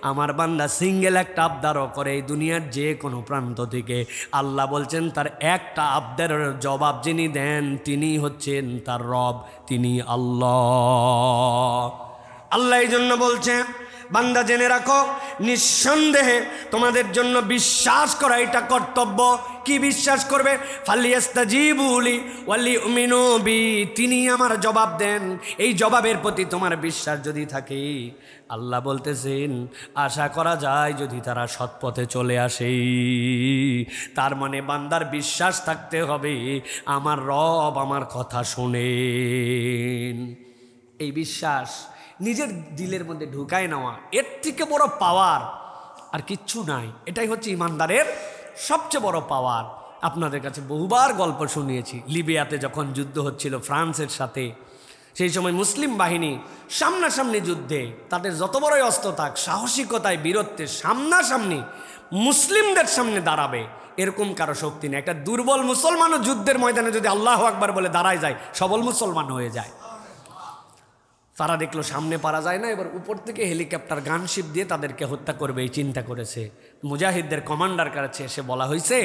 আমার বান্দা সিঙ্গেল একটা আবদারও করে এই দুনিয়ার যে কোনো প্রান্ত থেকে, আল্লাহ বলছেন তার একটা আবদারের জবাব যিনি দেন তিনি হচ্ছেন তার রব, তিনি আল্লাহ। আল্লাহ এই জন্য বলছেন বান্দা জেনে রাখো, নিঃসন্দেহে তোমাদের জন্য বিশ্বাস করা এটা কর্তব্য। কি বিশ্বাস করবে? ফালিয়াস্তাজিবু লি ওয়ালিউমিনু বি, তিনি আমার জবাব দেন। এই জবাবের প্রতি তোমার বিশ্বাস যদি থাকে, আল্লাহ বলতেছেন আশা করা যায় যদি তারা সৎপথে চলে আসে। তার মানে বান্দার বিশ্বাস থাকতে হবে আমার রব আমার কথা শোনেন। এই বিশ্বাস নিজের দিলের মধ্যে ঢুকায় নেওয়া, এর থেকে বড় পাওয়ার আর কিচ্ছু নাই। এটাই হচ্ছে ইমানদারের সবচেয়ে বড় পাওয়ার। আপনাদের কাছে বহুবার গল্প শুনিয়েছি, লিবিয়াতে যখন যুদ্ধ হচ্ছিল ফ্রান্সের সাথে, সেই সময় মুসলিম বাহিনী সামনাসামনি যুদ্ধে, তাদের যত বড়ই অস্ত্র থাক, সাহসিকতায় বীরত্বে সামনাসামনি মুসলিমদের সামনে দাঁড়াবে এরকম কারো শক্তি নেই। একটা দুর্বল মুসলমানও যুদ্ধের ময়দানে যদি আল্লাহু আকবার বলে দাঁড়ায় যায়, সবল মুসলমান হয়ে যায়। তারা দেখলো সামনে পারা যায় না, এবার উপর থেকে হেলিকপ্টার গানশিপ দিয়ে তাদেরকে হত্যা করবে এই চিন্তা করেছে। মুজাহিদদের কমান্ডার কাছে এসে বলা হয়েছে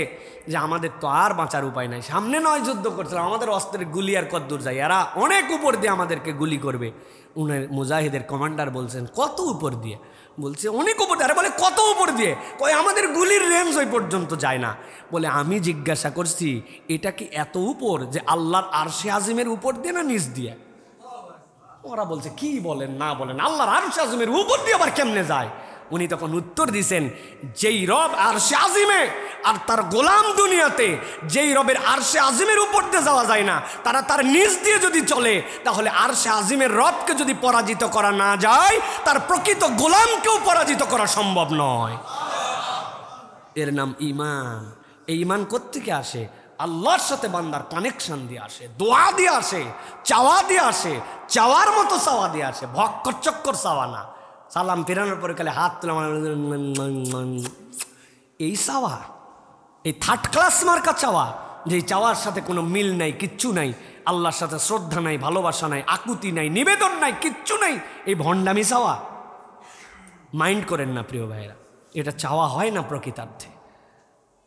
যে আমাদের তো আর বাঁচার উপায় নাই, সামনে নয় যুদ্ধ করছিলাম, আমাদের অস্ত্রের গুলি আর কতদূর যায়, এরা অনেক উপর দিয়ে আমাদেরকে গুলি করবে। উনি মুজাহিদের কমান্ডার বলছেন কত উপর দিয়ে? বলছে অনেক উপর দিয়ে। আরে বলে কত উপর দিয়ে? কয় আমাদের গুলির রেঞ্জ ওই পর্যন্ত যায় না। বলে আমি জিজ্ঞাসা করছি এটা কি এত উপর যে আল্লাহর আরশে আজিমের উপর দিয়ে না নিচ দিয়ে? ওরা বলছে কি বলেন না বলেন, আল্লাহর আরশ আযমের উপর দিয়ে আবার কেমনে যায়? উনি তখন উত্তর দিছেন, যেই রব আরশে আজিমে আর তার গোলাম দুনিয়াতে, যেই রবের আরশে আজিমের উপর দিয়ে যাওয়া যায় না, তারা তার নিচ দিয়ে যদি চলে, তাহলে আরশে আজিমের রবকে যদি পরাজিত করা না যায়, তার প্রকৃত গোলামকেও পরাজিত করা সম্ভব নয়। এর নাম ঈমান। এই ঈমান কোত্থেকে আসে? আল্লাহর সাথে বান্দার কানেকশন দিয়ে আসে, দোয়া দিয়ে আসে, চাওয়া দিয়ে আসে, চাওয়ার মতো চাওয়া দিয়ে আসে, ভক্কর চক্কর চাওয়া না। সালাম ফেরানোর পরে খালি হাত তুলে এই চাওয়া, এই থার্ড ক্লাস মার্কা চাওয়া, যে চাওয়ার সাথে কোনো মিল নাই, কিচ্ছু নাই, আল্লাহর সাথে শ্রদ্ধা নাই, ভালোবাসা নাই, আকুতি নাই, নিবেদন নাই, কিচ্ছু নাই, এই ভণ্ডামি চাওয়া। মাইন্ড করেন না প্রিয় ভাইরা, এটা চাওয়া হয় না প্রকৃতার্থে।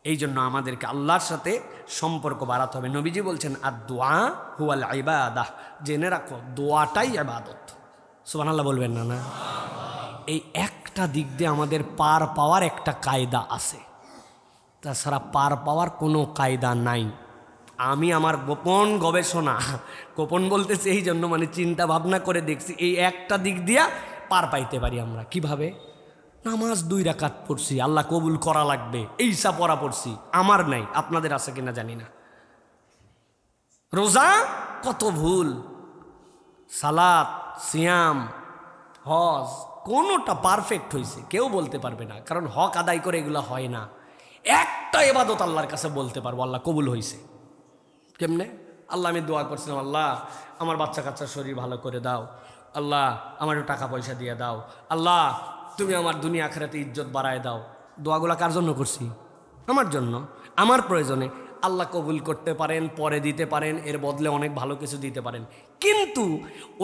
এই জন্য আমাদেরকে আল্লাহর সাথে সম্পর্ক বাড়াতে হবে। নবীজি বলছেন, আর দোয়া হুয়াল ইবাদাহ, জেনে রাখো দোয়াটাই ইবাদত। সুবহানাল্লাহ বলবেন না? না, এই একটা দিক দিয়ে আমাদের পার পাওয়ার একটা কায়দা আছে, তাছাড়া পার পাওয়ার কোনো কায়দা নাই। আমি আমার গোপন গবেষণা, গোপন বলতেছি এই জন্য মানে চিন্তা ভাবনা করে দেখছি, এই একটা দিক দিয়া পার পাইতে পারি আমরা। কিভাবে? নামাজ 2 রাকাত পড়ছি, আল্লাহ কবুল করা লাগবে, এইসা পড়া পড়ছি, আমার নাই, আপনাদের আছে কিনা জানি না। রোজা কত ভুল, সালাত, সিয়াম, হজ, কোনোটা পারফেক্ট হয়েছে কেউ বলতে পারবে না, কারণ হক আদায় করে এগুলো হয় না। একটা ইবাদত আল্লাহর কাছে বলতে পারবো আল্লাহ কবুল হয়েছে। কেমনে? আল্লাহ আমি দোয়া করছিলাম, আল্লাহ আমার বাচ্চা কাচ্চার শরীর ভালো করে দাও, আল্লাহ আমার একটু টাকা পয়সা দিয়ে দাও, আল্লাহ তুমি আমার দুনিয়া আখিরাতে ইজ্জত বাড়ায় দাও। দোয়াগুলা কার জন্য করছি? আমার জন্য, আমার প্রয়োজনে। আল্লাহ কবুল করতে পারেন, পরে দিতে পারেন, এর বদলে অনেক ভালো কিছু দিতে পারেন, কিন্তু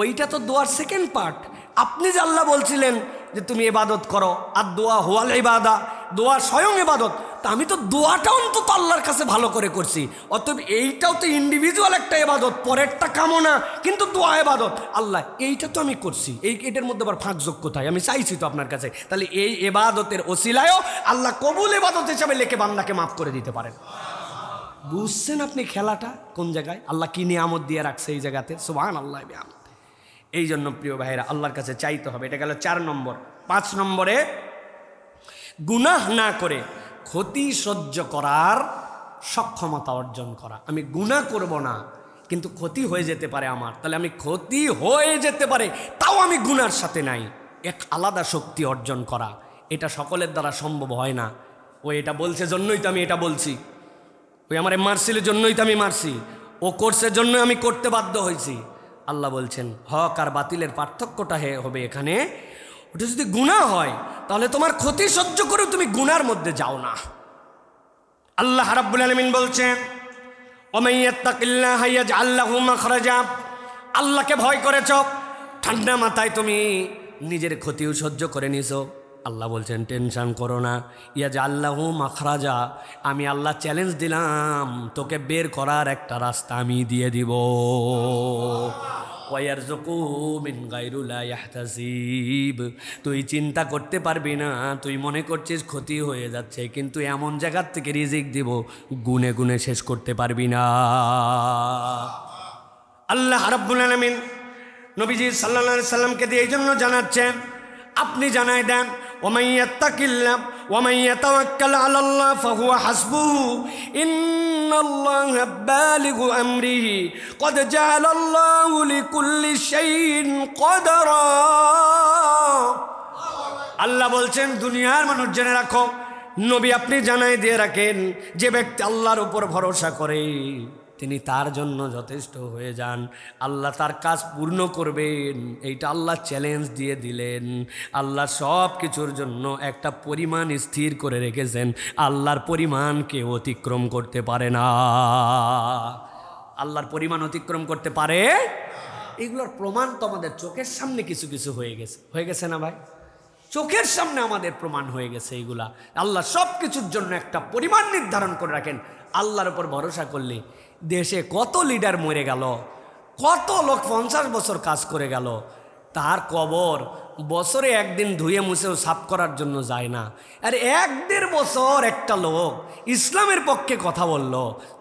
ওইটা তো দোয়ার সেকেন্ড পার্ট। আপনি যে আল্লাহ বলছিলেন যে তুমি ইবাদত করো, আর দোয়া হুয়াল ইবাদা, দোয়া স্বয়ং ইবাদত, তা আমি তো দোয়াটা অন্তত আল্লাহর কাছে ভালো করে করছি, অতএব এইটাও তো ইন্ডিভিজুয়াল একটা ইবাদত, পরেরটা কামনা, কিন্তু দোয়া ইবাদত। আল্লাহ এইটা তো আমি করছি, এটার মধ্যে আবার ফাঁক যোগ কোথায়? আমি চাইছি তো আপনার কাছে, তাহলে এই ইবাদতের ওসিলায়ও আল্লাহ কবুল ইবাদত হিসাবে লেখে বান্দাকে মাফ করে দিতে পারেন। বুঝছেন আপনি খেলাটা কোন জায়গায়? আল্লাহ কি নিয়ামত দিয়ে রাখছে এই জায়গাতে, সুবহানাল্লাহ। এই জন্য প্রিয় ভাইরা আল্লাহর কাছে চাইতে হবে। এটা গেল 4 নম্বর। 5 নম্বরে, গুনাহ না করে ক্ষতি সহ্য করার সক্ষমতা অর্জন করা। আমি গুনাহ করব না, কিন্তু ক্ষতি হয়ে যেতে পারে আমার, তাহলে আমি ক্ষতি হয়ে যেতে পারে তাও আমি গুনার সাথে নাই, এক আলাদা শক্তি অর্জন করা। এটা সকলের দ্বারা সম্ভব হয় না। ও এটা বলছে জন্যই তো আমি এটা বলছি, ওই আমার মারছিল জন্যই তো আমি মারছি, ও করছে জন্য আমি করতে বাধ্য হয়েছি। আল্লাহ বলছেন হক আর বাতিলের পার্থক্যটা হবে এখানে, ওটা যদি গুনাহ হয় তাহলে তোমার ক্ষতি সহ্য করে তুমি গুনার মধ্যে যাও না। আল্লাহ রাব্বুল আলামিন বলছেন, ওয়া ইয়াত্তাকিল্লাহা ইয়াজআল লাহু মাখরাজা, আল্লাহকে ভয় করেছ, ঠান্ডা মাথায় তুমি নিজের ক্ষতিও সহ্য করে নিছো। আল্লাহ বলছেন টেনশন করো না, ইয়াজআল লাহু মাখরাজা, আমি আল্লাহ চ্যালেঞ্জ দিলাম, তোকে বের করার একটা রাস্তা আমি দিয়ে দিব। ওয়ারযুকু মিন গায়রি লা ইয়াহতাসিব, তুই চিন্তা করতে পারবি না, তুই মনে করছিস ক্ষতি হয়ে যাচ্ছে, কিন্তু এমন জায়গার থেকে রিজিক দিব গুনে গুনে শেষ করতে পারবি না। আল্লাহ রাব্বুল আলামিন নবীজি সাল্লাল্লাহু আলাইহি সাল্লামকে দিয়ে এই জন্য জানাচ্ছেন, আপনি জানাই দেন, ওমান ইয়াত্তাকিল্লাহ ওমান ইয়াতাওয়াক্কাল আলাল্লাহ ফাহুয়া হাসবুহু ইন্নাল্লাহা বালিগু আমরিহি ক্বাদ জাআলাল্লাহু লিকুল্লি শাইইন কদরা। আল্লাহ বলছেন দুনিয়ার মানুষ জেনে রাখো, নবী আপনি জানাই দিয়ে রাখেন, যে ব্যক্তি আল্লাহর উপর ভরসা করে তিনি তার জন্য যথেষ্ট হয়ে যান, আল্লাহ তার কাজ পূর্ণ করবেন। এইটা আল্লাহ চ্যালেঞ্জ দিয়ে দিলেন। আল্লাহ সব কিছুর জন্য একটা পরিমাণ স্থির করে রেখেছেন, আল্লাহর পরিমাণকে অতিক্রম করতে পারে না। আল্লাহর পরিমাণ অতিক্রম করতে পারে, এগুলোর প্রমাণ তো আমাদের চোখের সামনে কিছু কিছু হয়ে গেছে না ভাই? চোখের সামনে আমাদের প্রমাণ হয়ে গেছে এইগুলা। আল্লাহ সব কিছুর জন্য একটা পরিমাণ নির্ধারণ করে রাখেন। আল্লাহর উপর ভরসা করলে দেশে কত লিডার মরে গেল, কত লোক 50 বছর কাজ করে গেল, তার কবর বছরে একদিন ধুয়ে মুছেও সাফ করার জন্য যায় না। আর 1-1.5 বছর একটা লোক ইসলামের পক্ষে কথা বলল,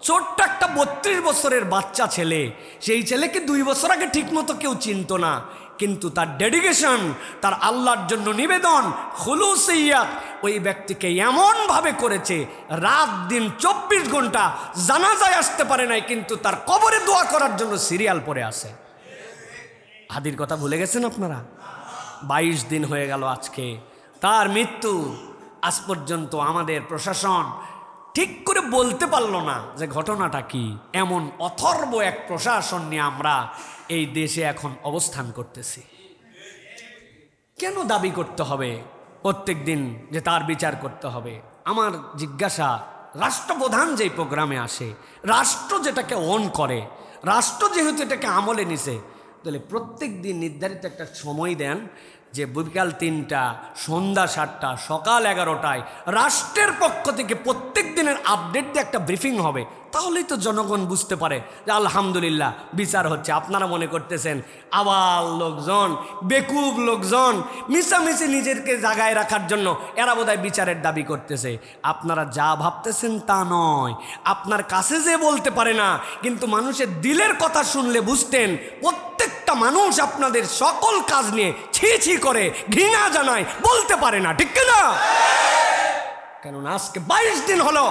ছোট্ট একটা 32 বছরের বাচ্চা ছেলে, সেই ছেলেকে 2 বছর আগে ঠিকমতো কেউ চিনত না, কিন্তু তার ডেডিকেশন, তার আল্লাহর জন্য নিবেদন, খুলুসিয়াত ওই ব্যক্তিকে এমনভাবে করেছে রাত দিন 24 ঘন্টা জানাজায় আসতে পারে নাই, কিন্তু তার কবরে দোয়া করার জন্য সিরিয়াল পড়ে আছে। হাদির কথা ভুলে গেছেন আপনারা? 22 দিন হয়ে গেল আজকে তার মৃত্যু। আজ পর্যন্ত আমাদের প্রশাসন ঠিক করে বলতে পারলো না যে ঘটনাটা কি। এমন অথর্ব এক প্রশাসন নিয়ে আমরা এই দেশে এখন অবস্থান করতেছি। কেন দাবি করতে হবে প্রত্যেক দিন যে তার বিচার করতে হবে? আমার জিজ্ঞাসা, রাষ্ট্রপ্রধান যেই প্রোগ্রামে আসে, রাষ্ট্র যেটাকে অন করে, রাষ্ট্র যেহেতু এটাকে আমলে নিছে, তাহলে প্রত্যেক দিন নির্ধারিত একটা সময় দেন যে বিকাল 3টা, সন্ধ্যা 7টা, সকাল 11টায় রাষ্ট্রের পক্ষ থেকে প্রত্যেক দিনের আপডেট দিয়ে একটা ব্রিফিং হবে। তাহলেই তো জনগণ বুঝতে পারে যে আলহামদুলিল্লাহ বিচার হচ্ছে। আপনারা মনে করতেছেন আবার লোকজন, বেকুব লোকজন মিশামিশি নিজেকে জাগায় রাখার জন্য এরা বোধহয় বিচারের দাবি করতেছে। আপনারা যা ভাবতেছেন তা নয়। আপনার কাছে যে বলতে পারে না, কিন্তু মানুষের দিলের কথা শুনলে বুঝতেন প্রত্যেকটা মানুষ আপনাদের সকল কাজ নিয়ে ছি ছি করে, ঘৃণা জানায়, বলতে পারে না, ঠিক না? কেননা আজকে 22 দিন হলো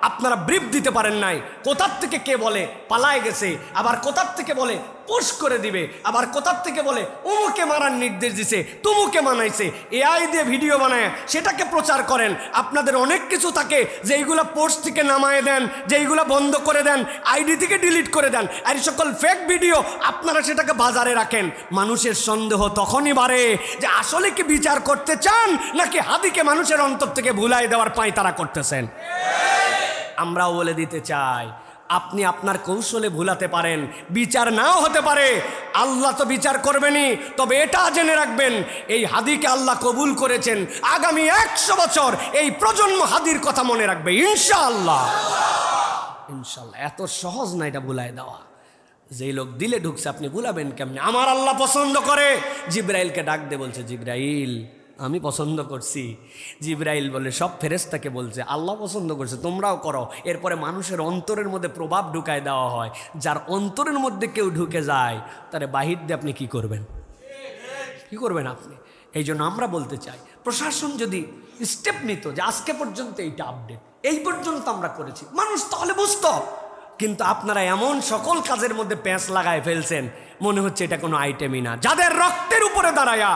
আপনারা ব্রিফ দিতে পারেন নাই। কোথার থেকে কে বলে পালায় গেছে, আবার কোথার থেকে বলে পোস্ট করে দিবে, আবার কোথার থেকে বলে অমুকে মারার নির্দেশ দিছে, তুমুকে মানাইছে, এআই দিয়ে ভিডিও বানায় সেটাকে প্রচার করেন। আপনাদের অনেক কিছু থাকে যে এইগুলো পোস্ট থেকে নামায় দেন, যে এইগুলো বন্ধ করে দেন, আইডি থেকে ডিলিট করে দেন, আর এই সকল ফেক ভিডিও আপনারা সেটাকে বাজারে রাখেন। মানুষের সন্দেহ তখনই বাড়ে যে আসলে কি বিচার করতে চান, নাকি হাদিকে মানুষের অন্তর থেকে ভুলাই দেওয়ার পায় তারা করতেছেন। আমরাও বলে দিতে চাই, আপনি আপনার কৌশলে ভুলাতে পারেন, বিচার নাও হতে পারে, আল্লাহ তো বিচার করবেনই। তবে এটা জেনে রাখবেন, এই হাদিকে আল্লাহ কবুল করেছেন। আগামী 100 বছর এই প্রজন্ম হাদির কথা মনে রাখবে ইনশাআল্লাহ। ইনশাআল্লাহ এত সহজ না এটা ভুলাই দেওয়া। যেই লোক দিলে ঢুকছে আপনি ভুলাবেন কেমনে? আমার আল্লাহ পছন্দ করে। জিব্রাইলকে ডাক দে, বলছে জিব্রাইল আমি পছন্দ করছি। জিব্রাইল বলে সব ফেরেশতাকে বলছে আল্লাহ পছন্দ করছে, তোমরাও করো। এরপরে মানুষের অন্তরের মধ্যে প্রভাব ঢুকায় দেওয়া হয়। যার অন্তরের মধ্যে কেউ ঢুকে যায়, তারে বাহির দিয়ে আপনি কি করবেন? কি করবেন আপনি? এই জন্য আমরা বলতে চাই, প্রশাসন যদি স্টেপ নিত যে আজকে পর্যন্ত এইটা আপডেট, এই পর্যন্ত আমরা করেছি, মানুষ তাহলে বুঝতো। কিন্তু আপনারা এমন সকল কাজের মধ্যে প্যাঁচ লাগায় ফেলছেন, মনে হচ্ছে এটা কোনো আইটেমই না। যাদের রক্তের উপরে দাঁড়ায়া,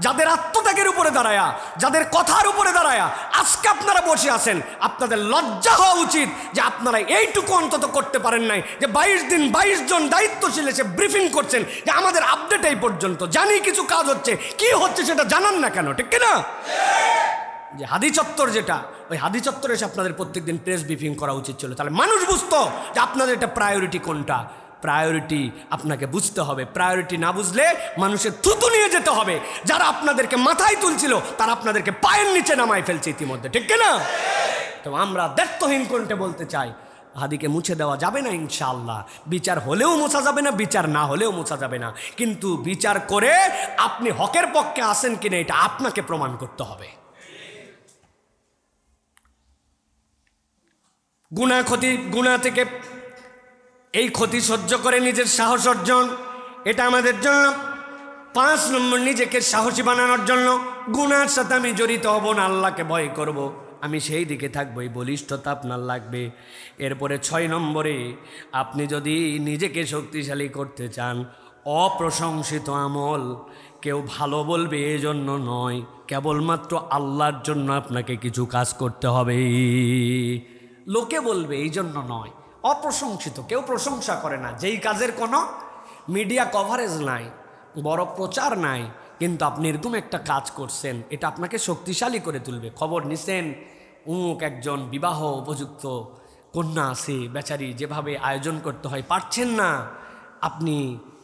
যাদের আত্মত্যাগের উপরে দাঁড়ায়া, যাদের কথার উপরে দাঁড়ায়া আজকে আপনারা বসে আছেন, আপনাদের লজ্জা হওয়া উচিত যে আপনারা এইটুকু অন্তত করতে পারেন নাই যে 22 দিন 22 জন দায়িত্বশীল এসে ব্রিফিং করছেন যে আমাদের আপডেট এই পর্যন্ত, জানি কিছু কাজ হচ্ছে, কি হচ্ছে সেটা জানান না কেন? ঠিক কিনা? যে হাদি চত্বর, যেটা ওই হাদি চত্বরে এসে আপনাদের প্রত্যেকদিন প্রেস ব্রিফিং করা উচিত ছিল। তাহলে মানুষ বুঝতো যে আপনাদের এটা প্রায়োরিটি কোনটা। প্রায়োরিটি আপনাকে বুঝতে হবে। প্রায়োরিটি না বুঝলে মানুষের থুতু নিয়ে যেতে হবে। যারা আপনাদেরকে মাথায় তুলছিল তারা আপনাদেরকে পায়ের নিচে নামায় ফেলছে ইতিমধ্যে, ঠিক কিনা? তো আমরা দায়িত্বহীন কোনটা বলতে চাই, হাদিকে মুছে দেওয়া যাবে না ইনশাআল্লাহ। বিচার হলেও মোছা যাবে না, বিচার না হলেও মোছা যাবে না। কিন্তু বিচার করে আপনি হকের পক্ষে আসেন কিনা এটা আপনাকে প্রমাণ করতে হবে। গুনাহ থেকে এই ক্ষতি সহ্য করে নিজের সাহস অর্জন, এটা আমাদের জন্য। 5 নম্বর, নিজেকে সাহসী বানানোর জন্য গুনার সাথে আমি জড়িত হব না, আল্লাহকে ভয় করব, আমি সেই দিকে থাকবো, এই বলিষ্ঠতা আপনার লাগবে। এরপরে 6 নম্বরে, আপনি যদি নিজেকে শক্তিশালী করতে চান, অপ্রশংসিত আমল কেউ ভালো বলবে এই জন্য নয়, কেবলমাত্র আল্লাহর জন্য আপনাকে কিছু কাজ করতে হবে। লোকে বলবে এই জন্য নয়, অপ্রশংসিত, কেউ প্রশংসা করে না, যেই কাজের কোনো মিডিয়া কভারেজ নাই, বড় প্রচার নাই, কিন্তু আপনি এরকম একটা কাজ করছেন, এটা আপনাকে শক্তিশালী করে তুলবে। খবর নিছেন অমুক একজন বিবাহ উপযুক্ত কন্যা আছে, বেচারি যেভাবে আয়োজন করতে হয় পারছেন না, আপনি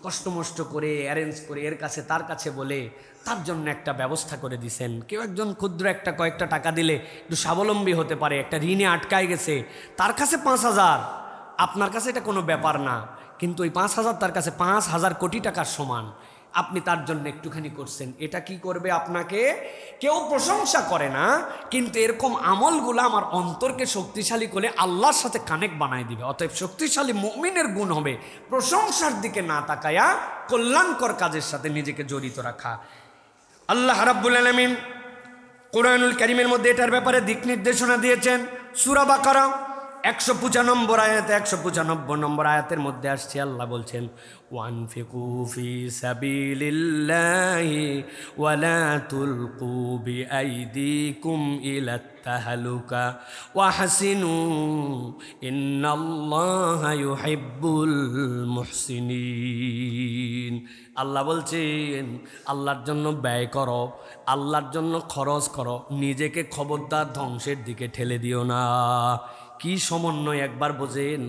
কষ্টমষ্ট করে অ্যারেঞ্জ করে এর কাছে তার কাছে বলে তার জন্য একটা ব্যবস্থা করে দিছেন। কেউ একজন ক্ষুদ্র একটা কয়েকটা টাকা দিলে একটু স্বাবলম্বী হতে পারে, একটা ঋণে আটকায় গেছে, তার কাছে 5,000, আপনার কাছে এটা কোনো ব্যাপার না, কিন্তু ওই 5,000 তার কাছে 5,000 কোটি টাকার সমান। আপনি তার জন্য একটুখানি করছেন, এটা কি করবে আপনাকে? কেউ প্রশংসা করে না, কিন্তু এরকম আমলগুলো আমার অন্তরকে শক্তিশালী করে আল্লাহর সাথে কানেক্ট বানায় দিবে। অতএব শক্তিশালী মুমিনের গুণ হবে প্রশংসার দিকে না তাকায়া কল্যাণকর কাজের সাথে নিজেকে জড়িত রাখা। আল্লাহ রাব্বুল আলামিন কোরআনুল কারীমের মধ্যে এটার ব্যাপারে দিক নির্দেশনা দিয়েছেন। সূরা বাকারা 195 আয়াতে 195 নম্বর আয়াতের মধ্যে আসছে, আল্লাহ বলছেন, ওয়ানফিকু ফি সাবিলিল্লাহি ওয়া লা তুলকু বিআইদিকুম ইলাত তাহলুকা ওয়াহসিনু ইন্নাল্লাহা ইউহিব্বুল মুহসিনিন। আল্লাহ বলছেন, আল্লাহর জন্য ব্যয় করো, আল্লাহর জন্য খরচ করো, নিজেকে খবরদার ধ্বংসের দিকে ঠেলে দিও না। কি সমন্বয় একবার বোঝেন?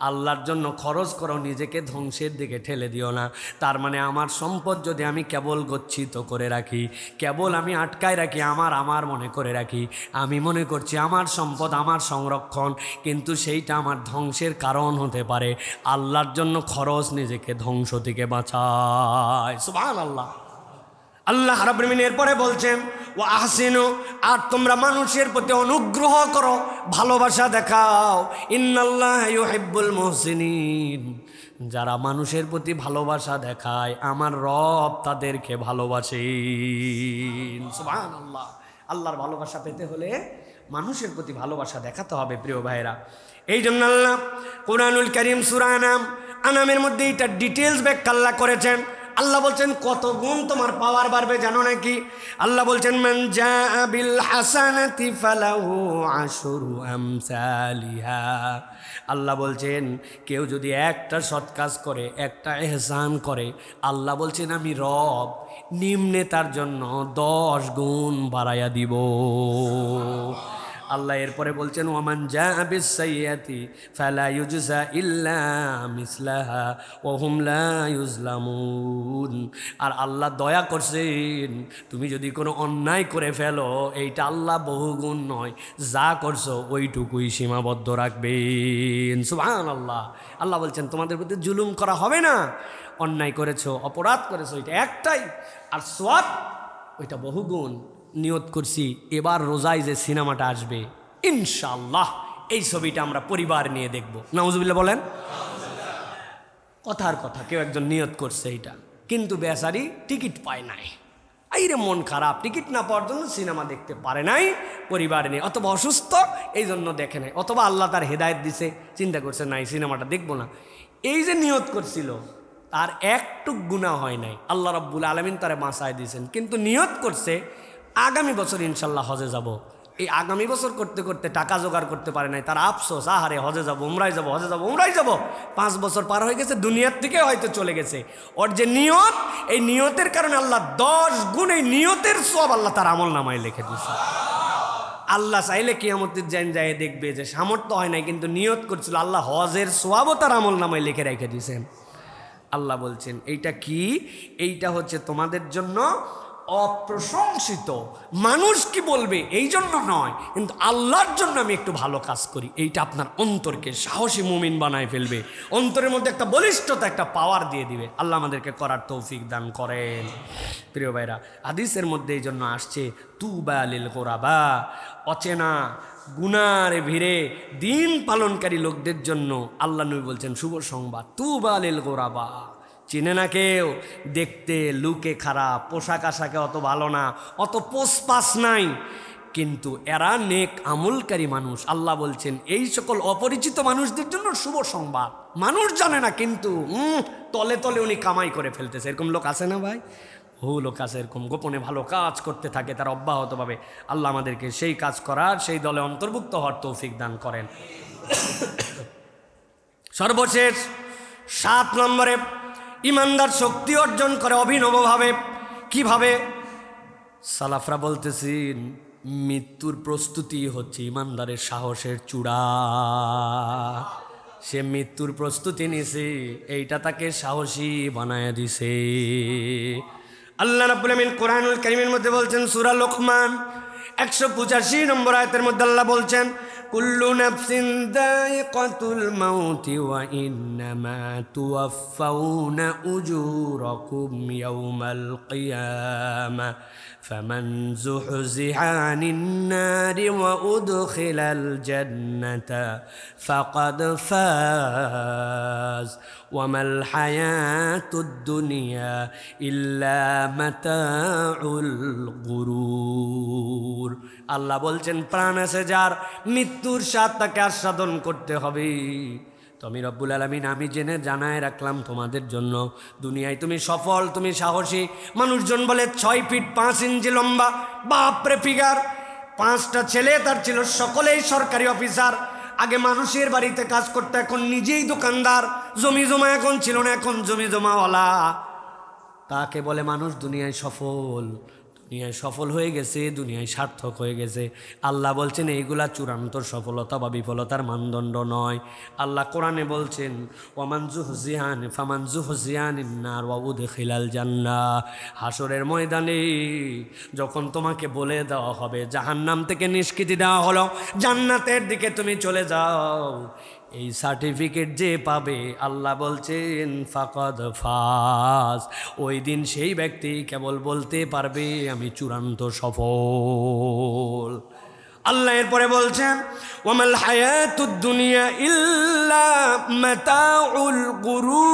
আল্লাহর জন্য খরচ করো, নিজেকে ধ্বংসের দিকে ঠেলে দিও না। তার মানে আমার সম্পদ যদি আমি কেবল গচ্ছিত করে রাখি, কেবল আমি আটকায় রাখি, আমার মনে করে রাখি, আমি মনে করছি আমার সম্পদ আমার সংরক্ষণ, কিন্তু সেইটা আমার ধ্বংসের কারণ হতে পারে। আল্লাহর জন্য খরচ নিজেকে ধ্বংস থেকে বাঁচায়। সুবহানাল্লাহ। আল্লাহ রাব্বুল আলামিন এরপরে বলছেন, ওয়া আহসিনু, আর তোমরা মানুষের প্রতি অনুগ্রহ করো, ভালোবাসা দেখাও। ইন্নাল্লাহা ইউহিব্বুল মুহসিনিন, যারা মানুষের প্রতি ভালোবাসা দেখায় আমার রব তাদেরকে ভালোবাসেন। সুবহানাল্লাহ। আল্লাহর ভালোবাসা পেতে হলে মানুষের প্রতি ভালোবাসা দেখাতে হবে প্রিয় ভাইরা। এই জন্য আল্লাহ কোরআনুল কারীম সূরা আনামের মধ্যে এটা ডিটেলস ব্যাখ্যা আল্লাহ করেছেন। আল্লাহ বলছেন কত গুণ তোমার পাওয়ার বাড়বে জানো নাকি? আল্লাহ বলছেন, মান জাআ বিল হাসানাতি ফালাহু আশরু আমসালিহা। আল্লাহ বলছেন কেউ যদি একটা সৎ কাজ করে, একটা ইহসান করে, আল্লাহ বলছেন আমি রব নিম্নে তার জন্য 10 গুণ বাড়াইয়া দিব। আল্লাহ এরপরে বলছেন, ওয়ামান জাআ বিস সাইয়্যাতি ফালা ইউজজা ইল্লা মিসলাহা ওয়া হুম লা ইউজলামুন। আর আল্লাহ দয়া করছেন, তুমি যদি কোনো অন্যায় করে ফেলো, এইটা আল্লাহ বহুগুণ নয়, যা করছো ওইটুকুই সীমাবদ্ধ রাখবেন। সুবহানাল্লাহ। আল্লাহ বলছেন তোমাদের প্রতি জুলুম করা হবে না, অন্যায় করেছো, অপরাধ করেছো, এটা একটাই, আর সওয়াব ওইটা বহুগুণ। নিয়ত করছি এবার রোজায় যে সিনেমাটা আসবে ইনশাআল্লাহ এই ছবিটা আমরা পরিবার নিয়ে দেখব। নাউজুবিল্লাহ বলেন। কথার কথা, কেউ একজন নিয়ত করছে এইটা, কিন্তু বেচারি টিকিট পায় নাই। আইরে মন খারাপ, টিকিট না পাওয়ার জন্য সিনেমা দেখতে পারে নাই পরিবার নিয়ে, অথবা অসুস্থ এই জন্য দেখে নাই, অথবা আল্লাহ তার হেদায়েত দিছে, চিন্তা করছে নাই সিনেমাটা দেখবো না। এই যে নিয়ত করছিল তার একটু গুনাহ হয় নাই, আল্লাহ রাব্বুল আলামিন তারে বাঁচায় দিয়েছেন। কিন্তু নিয়ত করছে আগামী বছর ইনশাল্লাহ হজে যাব, এই আগামী বছর করতে করতে টাকা জোগাড় করতে পারে নাই, তার আফসোস, আহারে হজে যাব, উমরায় যাব, হজে যাব, উমরায় যাব, 5 বছর পার হয়ে গেছে, দুনিয়ার থেকে হয়তো চলে গেছে। ওর যে নিয়ত, এই নিয়তের কারণে আল্লাহ 10 গুণ এই নিয়তের সওয়াব আল্লাহ তার আমল নামায় লিখে দিয়েছে। আল্লাহ চাইলে কিয়ামতের দিন যায় দেখবে যে সামর্থ্য হয় নাই, কিন্তু নিয়ত করছিল, আল্লাহ হজের সওয়াবও তার আমল নামায় লিখে রেখে দিয়েছেন। আল্লাহ বলছেন এইটা কি? এইটা হচ্ছে তোমাদের জন্য অপ্রশংসিত। মানুষ কি বলবে এই জন্য নয়, কিন্তু আল্লাহর জন্য আমি একটু ভালো কাজ করি, এইটা আপনার অন্তরকে সাহসী মুমিন বানায় ফেলবে, অন্তরের মধ্যে একটা বলিষ্ঠতা, একটা পাওয়ার দিয়ে দিবে। আল্লাহ আমাদেরকে করার তৌফিক দান করেন। প্রিয় ভাইরা, হাদিসের মধ্যে এই জন্য আসছে, তুবা লিল গুরাবা, অচেনা গুনার ভিড়ে দিন পালনকারী লোকদের জন্য আল্লাহ নবী বলছেন শুভ সংবাদ, তুবা লিল গুরাবা। চিনে না কেউ, দেখতে লুকে খারাপ, পোশাক আশাকে অত ভালো না, অত পোষপাস নাই, কিন্তু এরা নেক আমলকারী মানুষ। আল্লাহ বলছেন এই সকল অপরিচিত মানুষদের জন্য শুভ সংবাদ। মানুষ জানে না, কিন্তু তলে তলে উনি কামাই করে ফেলতেছে। এরকম লোক আছে না ভাই? বহু লোক আছে এরকম, গোপনে ভালো কাজ করতে থাকে তারা অব্যাহতভাবে। আল্লাহ আমাদেরকে সেই কাজ করার, সেই দলে অন্তর্ভুক্ত হওয়ার তৌফিক দান করেন। সর্বশেষ 7 নম্বরে ইমানদার শক্তি অর্জন করে অভিনবভাবে। কিভাবে? সালাফরা বলতেছেন মৃত্যুর প্রস্তুতি হচ্ছে ইমানদারের সাহসের চূড়া। সে মৃত্যুর প্রস্তুতি নিছে, এইটা তাকে সাহসী বানায় দিছে। আল্লাহ রাব্বুল আলামিন কোরআনুল কারীমের মধ্যে বলছেন, সূরা লোকমান 185 নম্বর আয়াতের মধ্যে আল্লাহ বলছেন, কুল্লু নাফসিন যায়িকাতুল মাউতি ওয়া ইন্নামা তুওয়াফাউনা উজুরাকুম ইয়াওমাল কিয়ামাহ ফামান যুহজিহা আনিন নারি ওয়া উদখিলাল জান্নাতা ফাকাদ ফাজ ওয়া মাল হায়াতুদ দুনিয়া ইল্লা মাতাউল গুরুর। আল্লাহ বলছেন প্রাণ আছে যার, মৃত্যুর স্বাদ তাকে আস্বাদন করতে হবে। তো আমি রব্বুল আলামিন আমি জেনে জানায় রাখলাম তোমাদের জন্য, দুনিয়ায় তুমি সফল, তুমি সাহসী। মানুষজন বলে 6 ফিট 5 ইঞ্চি লম্বা, বাপরে ফিগার। 5টা ছেলে তার ছিল, সকলেই সরকারি অফিসার। আগে মানুষের বাড়িতে কাজ করতে, এখন নিজেই দোকানদার। জমি জমা এখন ছিল না, এখন জমি জমাওয়ালা। তাকে বলে মানুষ দুনিয়ায় সফল, দুনিয়ায় সফল হয়ে গেছে, দুনিয়ায় সার্থক হয়ে গেছে। আল্লাহ বলছেন এইগুলা চূড়ান্ত সফলতা বা বিফলতার মানদণ্ড নয়। আল্লাহ কোরআনে বলছেন ওয়ামান যুহজিহান ফামান যুহজিহানিন নার ওয়া উদখিলাল জান্নাহ। হাসরের ময়দানে যখন তোমাকে বলে দেওয়া হবে, জাহান্নাম থেকে নিষ্কৃতি দেওয়া হলো, জান্নাতের দিকে তুমি চলে যাও, এই সার্টিফিকেট যে পাবে, আল্লাহ বলছেন ফাকাদ ফাজ। ওই দিন সেই ব্যক্তি কেবল বলতে পারবে আমি চূড়ান্ত সফল। আল্লাহ এরপরে বলছেন ওয়ামাল হায়াতুদ দুনিয়া ইল্লা মাতাউল গুরুর।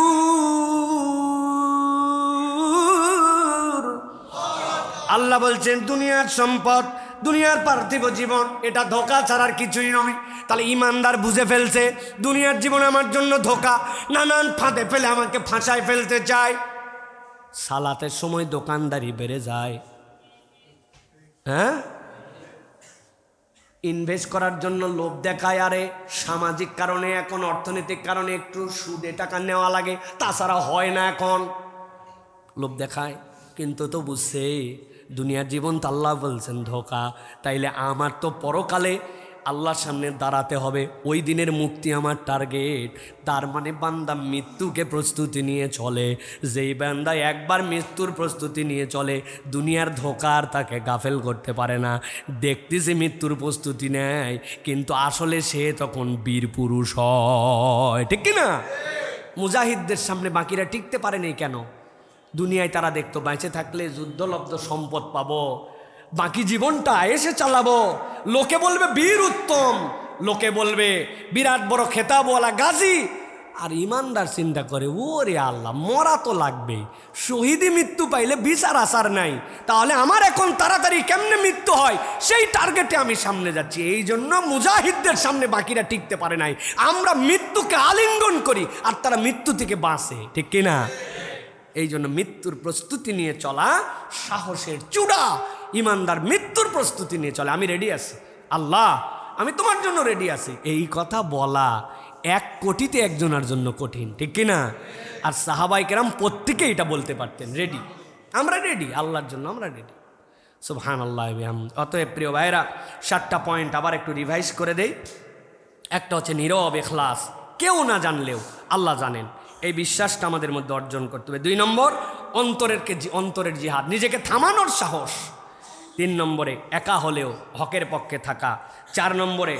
আল্লাহ বলছেন দুনিয়ার সম্পদ, দুনিয়ার পার্থিব জীবন এটা ধোঁকা ছাড়ার কিছুই নয়। তাহলে ইমানদার বুঝে ফেলছে দুনিয়ার জীবন আমার জন্য ধোঁকা, নানান ফাঁদে ফেলে আমাকে ফাঁসায় ফেলতে চায়। সালাতের সময় দোকানদারি বেড়ে যায়, হ্যাঁ, ইনভেস্ট করার জন্য লোভ দেখায়। আরে সামাজিক কারণে, এখন অর্থনৈতিক কারণে একটু সুদে টাকা নেওয়া লাগে, তাছাড়া হয় না, এখন লোভ দেখায়। কিন্তু তো বুঝছে দুনিয়ার জীবন তো আল্লাহ বলছেন ধোঁকা। তাইলে আমার তো পরকালে আল্লাহর সামনে দাঁড়াতে হবে, ওই দিনের মুক্তি আমার টার্গেট। তার মানে বান্দা মৃত্যুকে প্রস্তুতি নিয়ে চলে। যেই বান্দা একবার মৃত্যুর প্রস্তুতি নিয়ে চলে, দুনিয়ার ধোঁকার তাকে গাফেল করতে পারে না। দেখতেছে মৃত্যুর প্রস্তুতি নেয়, কিন্তু আসলে সে তখন বীর পুরুষ হয়, ঠিক কিনা? মুজাহিদদের সামনে বাকিরা টিকতে পারেনি কেন? দুনিয়ায় তারা দেখতো বেঁচে থাকলে যুদ্ধলব্ধ সম্পদ পাবো, বাকি জীবনটা এসে চালাবো। লোকে বলবে বীর উত্তম, লোকে বলবে বিরাট বড় খেতাবওয়ালা গাজী। আর ইমানদার চিন্তা করে ওরে আল্লাহ, মরা তো লাগবে, শহীদি মৃত্যু পাইলে বিচার আসার নাই, তাহলে আমার এখন তাড়াতাড়ি কেমনে মৃত্যু হয় সেই টার্গেটে আমি সামনে যাচ্ছি। এই জন্য মুজাহিদদের সামনে বাকিরা টিকতে পারে নাই। আমরা মৃত্যুকে আলিঙ্গন করি আর তারা মৃত্যু থেকে বাঁচে, ঠিক কিনা? এই জন্য মৃত্যুর প্রস্তুতি নিয়ে চলা সাহসের চূড়া। ইমানদার মৃত্যুর প্রস্তুতি নিয়ে চলে, আমি রেডি আছি আল্লাহ, আমি তোমার জন্য রেডি আছি। এই কথা বলা 1 কোটিতে একজনের জন্য কঠিন, ঠিক কিনা? আর সাহাবায়ে কেরাম প্রত্যেকে এটা বলতে পারতেন, রেডি, আমরা রেডি, আল্লাহর জন্য আমরা রেডি। সুবহানাল্লাহ। অতএব প্রিয় ভাইরা, 7টা পয়েন্ট আবার একটু রিভাইজ করে দেই। একটা হচ্ছে নীরব ইখলাস, কেউ না জানলেও আল্লাহ জানেন, এই বিশ্বাসটা আমাদের মধ্যে অর্জন করতে হবে। 2 নম্বর অন্তরের জিহাদ, নিজেকে থামানোর সাহস। 3 নম্বরে একা হলেও হকের পক্ষে থাকা। 4 নম্বরে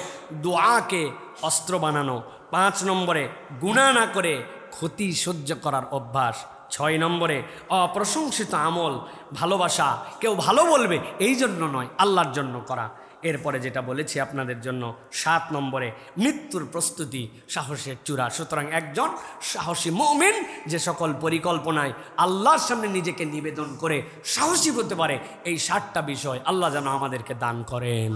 দোয়াকে অস্ত্র বানানো। 5 নম্বরে গুনাহ না করে ক্ষতি সহ্য করার অভ্যাস। 6 নম্বরে অপ্রশংসিত আমল, ভালোবাসা, কেউ ভালো বলবে এই জন্য নয়, আল্লাহর জন্য করা। এরপরে যেটা বলেছি আপনাদের জন্য 7 নম্বরে মৃত্যুর প্রস্তুতি, সাহসের চূড়া। সুতরাং একজন সাহসী মুমিন যে সকল পরিকল্পনায় আল্লাহর সামনে নিজেকে নিবেদন করে সাহসী হতে পারে, এই 7টা বিষয় আল্লাহ যেন আমাদেরকে দান করেন।